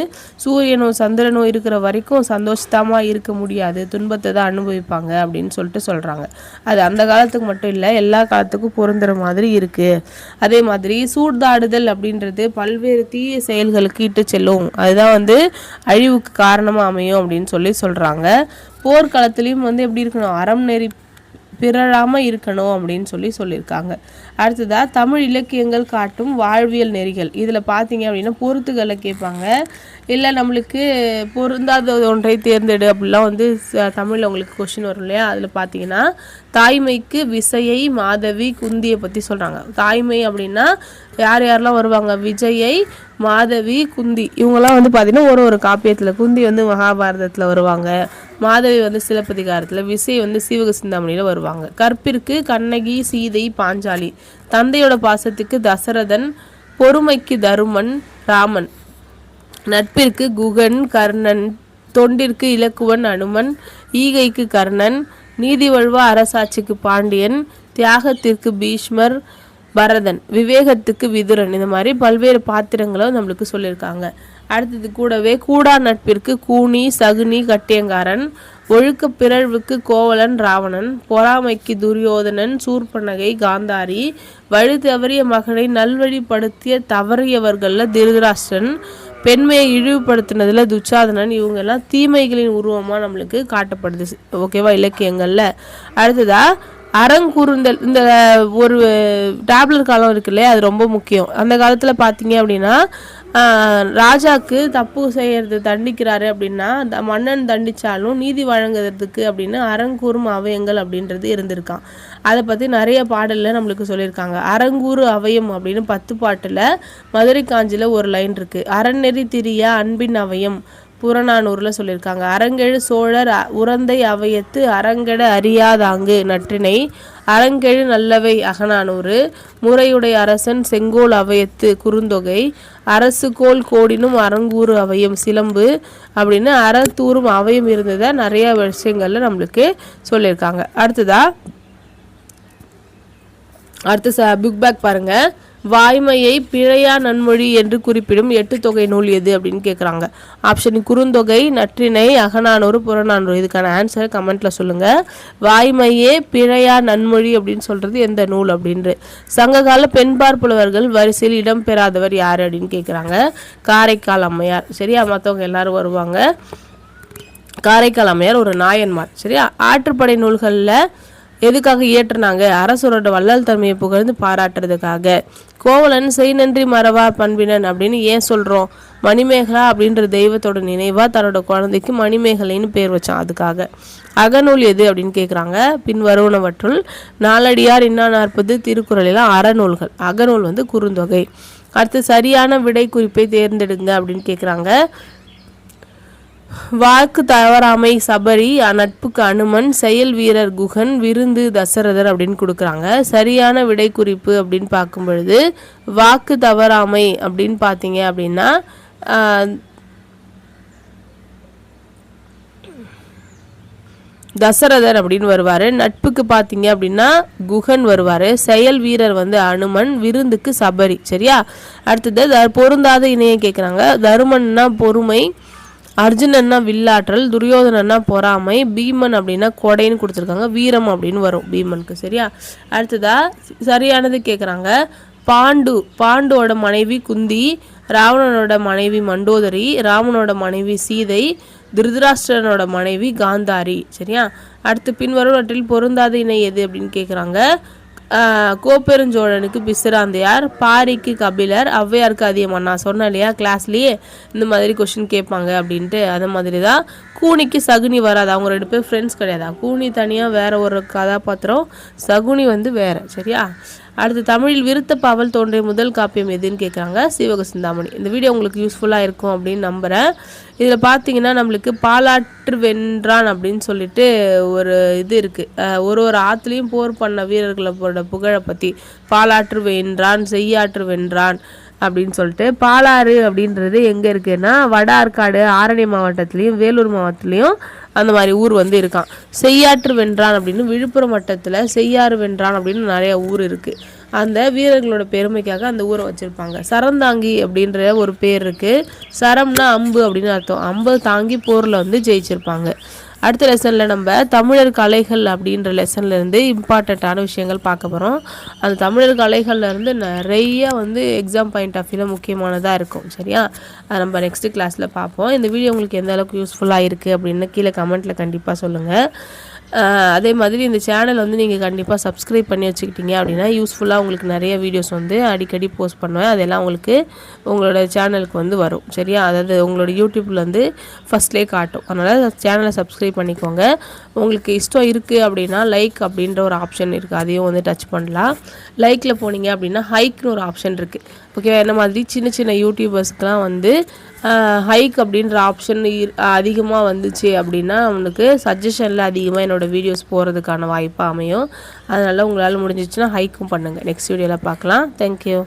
சூரியனும் சந்திரனும் இருக்கிற வரைக்கும் சந்தோஷத்தமாக இருக்க முடியாது, துன்பத்தை தான் அனுபவிப்பாங்க அப்படின்னு சொல்லிட்டு சொல்கிறாங்க. அது அந்த காலத்துக்கு மட்டும் இல்லை, எல்லா காலத்துக்கும் பொருந்துற மாதிரி இருக்குது. அதே மாதிரி சூதாடுதல் அப்படின்றது பல்வேறு தீய செயல்களுக்கு இட்டு செல்லும், அதுதான் வந்து அழிவுக்கு காரணமாக அமையும் அப்படின்னு சொல்லி சொல்கிறாங்க. போர்க்களத்துலேயும் வந்து எப்படி இருக்கணும், அறம் நெறி பிறழாமல் இருக்கணும் அப்படின்னு சொல்லியிருக்காங்க. அடுத்ததாக தமிழ் இலக்கியங்கள் காட்டும் வாழ்வியல் நெறிகள். இதில் பார்த்தீங்க அப்படின்னா பொறுத்துக்களை கேட்பாங்க, இல்லை நம்மளுக்கு பொருந்தாத ஒன்றை தேர்ந்தெடு அப்படிலாம் வந்து தமிழில் உங்களுக்கு கொஷின் வரும் இல்லையா. அதில் பார்த்தீங்கன்னா தாய்மைக்கு விசையை மாதவி குந்தியை பற்றி சொல்கிறாங்க. தாய்மை அப்படின்னா யாரெல்லாம் வருவாங்க, விஜயை, மாதவி, குந்தி, இவங்கெல்லாம் வந்து பார்த்தீங்கன்னா ஒரு காப்பியத்தில். குந்தி வந்து மகாபாரதத்தில் வருவாங்க, மாதவி வந்து சிலப்பதிகாரத்தில், விசை வந்து சீவக சிந்தாமணியில் வருவாங்க. கற்பிற்கு கண்ணகி, சீதை, பாஞ்சாலி, தந்தையோட பாசத்துக்கு தசரதன், பொறுமைக்கு தருமன், ராமன், நட்பிற்கு குகன், கர்ணன், தொண்டிற்கு இலக்குவன், அனுமன், ஈகைக்கு கர்ணன், நீதி வழுவா அரசாட்சிக்கு பாண்டியன், தியாகத்திற்கு பீஷ்மர், பரதன், விவேகத்துக்கு விதுரன். இந்த மாதிரி பல்வேறு பாத்திரங்களும் நம்மளுக்கு சொல்லியிருக்காங்க. அடுத்தது கூடவே கூடா நட்பிற்கு கூனி, சகுனி, கட்டியங்காரன், ஒழுக்க பிறழ்வுக்கு கோவலன், ராவணன், பொறாமைக்கு துரியோதனன், சூர்பனகை, காந்தாரி, வழி தவறிய மகனை நல்வழிப்படுத்திய தவறியவர்களில் திருதராஷ்டிரன், பெண்மையை இழிவுபடுத்தினதுல துச்சாதனன், இவங்கெல்லாம் தீமைகளின் உருவமாக நம்மளுக்கு காட்டப்படுது. ஓகேவா? இலக்கியங்களில். அடுத்ததா அறங்குறுந்தல் இந்த ஒரு டேப்லெட் காலம் இருக்கு இல்லையா, அது ரொம்ப முக்கியம். அந்த காலத்தில் பார்த்தீங்க அப்படின்னா ராஜாக்கு தப்பு செய்யறது தண்டிக்கிறாரு அப்படின்னா மன்னன் தண்டிச்சாலும் நீதி வழங்குறதுக்கு அப்படின்னு அறங்கூறும் அவயங்கள் அப்படின்றது இருந்திருக்கான். அதை பற்றி நிறைய பாடலில் நம்மளுக்கு சொல்லியிருக்காங்க. அறங்கூறு அவயம் அப்படின்னு 10 பாட்டில் மதுரை காஞ்சியில் ஒரு லைன் இருக்குது. அறநெறி திரிய அன்பின் அவயம் புறநானூரில் சொல்லியிருக்காங்க. அரங்கெழு சோழர் உறந்தை அவையத்து அரங்கட அறியாதாங்கு நற்றினை அரங்கெழு நல்லவை அகநானூறு முறையுடைய அரசன் செங்கோல் அவையத்து குறுந்தொகை அரசுகோல் கோடினும் அரங்கூறு அவயம் சிலம்பு அப்படின்னு அறத்தூரும் அவயம் இருந்ததை நிறைய விஷயங்கள்ல நம்மளுக்கு சொல்லியிருக்காங்க. அடுத்து புக் பேக் பாருங்க. வாய்மையை பிழையா நன்மொழி என்று குறிப்பிடும் 8 தொகை நூல் எது அப்படின்னு கேட்குறாங்க. ஆப்ஷன் குறுந்தொகை, நற்றிணை, அகநானூறு, புறநானூறு. இதுக்கான ஆன்சர் கமெண்ட்ல சொல்லுங்க. வாய்மையே பிழையா நன்மொழி அப்படின்னு சொல்றது எந்த நூல் அப்படின்று. சங்ககால பெண்பார் புலவர்கள் வரிசையில் இடம் பெறாதவர் யாரு அப்படின்னு கேட்குறாங்க. காரைக்கால் அம்மையார். சரியா, மற்றவங்க எல்லாரும் வருவாங்க. காரைக்கால் அம்மையார் ஒரு நாயன்மார். சரியா, ஆற்றுப்படை நூல்களில் எதுக்காக இயற்றினாங்க? அரசரோட வள்ளல் தன்மையை புகழ்ந்து பாராட்டுறதுக்காக. கோவலன் செய் நன்றி மறவா பண்பினன் அப்படின்னு ஏன் சொல்கிறோம்? மணிமேகலா அப்படின்ற தெய்வத்தோட நினைவாக தன்னோட குழந்தைக்கு மணிமேகலைன்னு பேர் வச்சான், அதுக்காக. அகநூல் எது அப்படின்னு கேட்குறாங்க. பின் வருவனவற்றுள் நாலடியார் இன்னா 40 திருக்குறளெல்லாம் அறநூல்கள். அகநூல் வந்து குறுந்தொகை. அடுத்து சரியான விடை குறிப்பை தேர்ந்தெடுங்க அப்படின்னு கேட்குறாங்க. வாக்கு தவறாமை சபரி, நட்புக்கு அனுமன், செயல் வீரர் குகன், விருந்து தசரதர் அப்படின்னு கொடுக்குறாங்க. சரியான விடை குறிப்பு அப்படின்னு பார்க்கும் பொழுது வாக்கு தவறாமை அப்படின்னு பார்த்தீங்க அப்படின்னா தசரதர் அப்படின்னு வருவார். நட்புக்கு பார்த்தீங்க அப்படின்னா குகன் வருவார். செயல் வீரர் வந்து அனுமன், விருந்துக்கு சபரி. சரியா, அடுத்தது பொருந்தாத இணையை கேட்குறாங்க. தருமன்னா பொறுமை, அர்ஜுனன்னா வில்லாற்றல், துரியோதனன்னா பொறாமை, பீமன் அப்படின்னா கொடைன்னு கொடுத்துருக்காங்க. வீரம் அப்படின்னு வரும் பீமனுக்கு. சரியா, அடுத்ததா சரியானது கேட்குறாங்க. பாண்டுவோட மனைவி குந்தி, ராவணனோட மனைவி மண்டோதரி, ராமனோட மனைவி சீதை, திருதராஷ்டிரனோட மனைவி காந்தாரி. சரியா, அடுத்து பின்வருவற்றில் பொருந்தாத இணை எது அப்படின்னு கேட்குறாங்க. கோப்பெருஞ்சோழனுக்கு பிசிராந்தையார், பாரிக்கு கபிலர், ஔவையாருக்கு அதியமான். நான் சொன்னேன் இல்லையா கிளாஸ்லேயே இந்த மாதிரி கொஸ்டின் கேட்பாங்க அப்படின்ட்டு. அது மாதிரி தான் கூனிக்கு சகுனி வராது. அவங்க 2 பேர் ஃப்ரெண்ட்ஸ் கிடையாது. கூனி தனியாக வேற ஒரு கதாபாத்திரம், சகுனி வந்து வேற. சரியா, அடுத்து தமிழில் விருத்த பாவல் தோன்றிய முதல் காப்பியம் எதுன்னு கேட்குறாங்க. சீவக சிந்தாமணி. இந்த வீடியோ உங்களுக்கு யூஸ்ஃபுல்லாக இருக்கும் அப்படின்னு நம்புகிறேன். இதில் பார்த்தீங்கன்னா நம்மளுக்கு பாலாற்று வென்றான் அப்படின்னு சொல்லிட்டு ஒரு இது இருக்குது. ஒரு ஆற்றுலையும் போர் பண்ண வீரர்களோட புகழை பற்றி பாலாற்று வென்றான், செய்யாற்று வென்றான் அப்படின்னு சொல்லிட்டு. பாலாறு அப்படின்றது எங்கே இருக்குன்னா வட ஆற்காடு, ஆரணி மாவட்டத்துலேயும் வேலூர் மாவட்டத்துலேயும் அந்த மாதிரி ஊர் வந்து இருக்கான். செய்யாற்று வென்றான் அப்படின்னு விழுப்புரம் வட்டத்தில் செய்யாறு வென்றான் அப்படின்னு நிறைய ஊர் இருக்குது. அந்த வீரர்களோட பெருமைக்காக அந்த ஊரை வச்சுருப்பாங்க. சரந்தாங்கி அப்படின்ற ஒரு பேர் இருக்குது. சரம்னா அம்பு அப்படின்னு அர்த்தம். அம்பு தாங்கி போரில் வந்து ஜெயிச்சிருப்பாங்க. அடுத்த லெசனில் நம்ம தமிழர் கலைகள் அப்படின்ற லெசன்லேருந்து இம்பார்ட்டண்ட்டான விஷயங்கள் பார்க்க போகிறோம். அந்த தமிழர் கலைகள்லேருந்து நிறைய வந்து எக்ஸாம் பாயிண்ட் ஆஃப் வியூவில் முக்கியமானதாக இருக்கும். சரியா, அதை நம்ம நெக்ஸ்ட்டு கிளாஸில் பார்ப்போம். இந்த வீடியோ உங்களுக்கு எந்த அளவுக்கு யூஸ்ஃபுல்லாக இருக்குது அப்படின்னு கீழே கமெண்ட்டில் கண்டிப்பாக சொல்லுங்கள். அதே மாதிரி இந்த சேனல் வந்து நீங்கள் கண்டிப்பாக சப்ஸ்கிரைப் பண்ணி வச்சுக்கிட்டீங்க அப்படின்னா யூஸ்ஃபுல்லாக உங்களுக்கு நிறைய வீடியோஸ் வந்து அடிக்கடி போஸ்ட் பண்ணுவேன். அதெல்லாம் உங்களுக்கு உங்களோட சேனலுக்கு வந்து வரும். சரியா, அதாவது உங்களோட யூடியூப்பில் வந்து ஃபஸ்ட்லேயே காட்டும். அதனால் சேனலை சப்ஸ்கிரைப் பண்ணிக்கோங்க. உங்களுக்கு இஷ்டம் இருக்குது அப்படின்னா லைக் அப்படின்ற ஒரு ஆப்ஷன் இருக்குது, அதையும் வந்து டச் பண்ணலாம். லைக்கில் போனீங்க அப்படின்னா ஹைக்னு ஒரு ஆப்ஷன் இருக்குது. ஓகே, என்ன மாதிரி சின்ன சின்ன யூடியூபர்ஸ்க்கெலாம் வந்து ஹைக் அப்படின்ற ஆப்ஷன் அதிகமாக வந்துச்சு அப்படின்னா அவனுக்கு சஜஷனில் அதிகமாக என்னோடய வீடியோஸ் போகிறதுக்கான வாய்ப்பாக அமையும். அதனால் உங்களால் முடிஞ்சிச்சுன்னா ஹைக்கும் பண்ணுங்கள். நெக்ஸ்ட் வீடியோவில் பார்க்கலாம். தேங்க்யூ.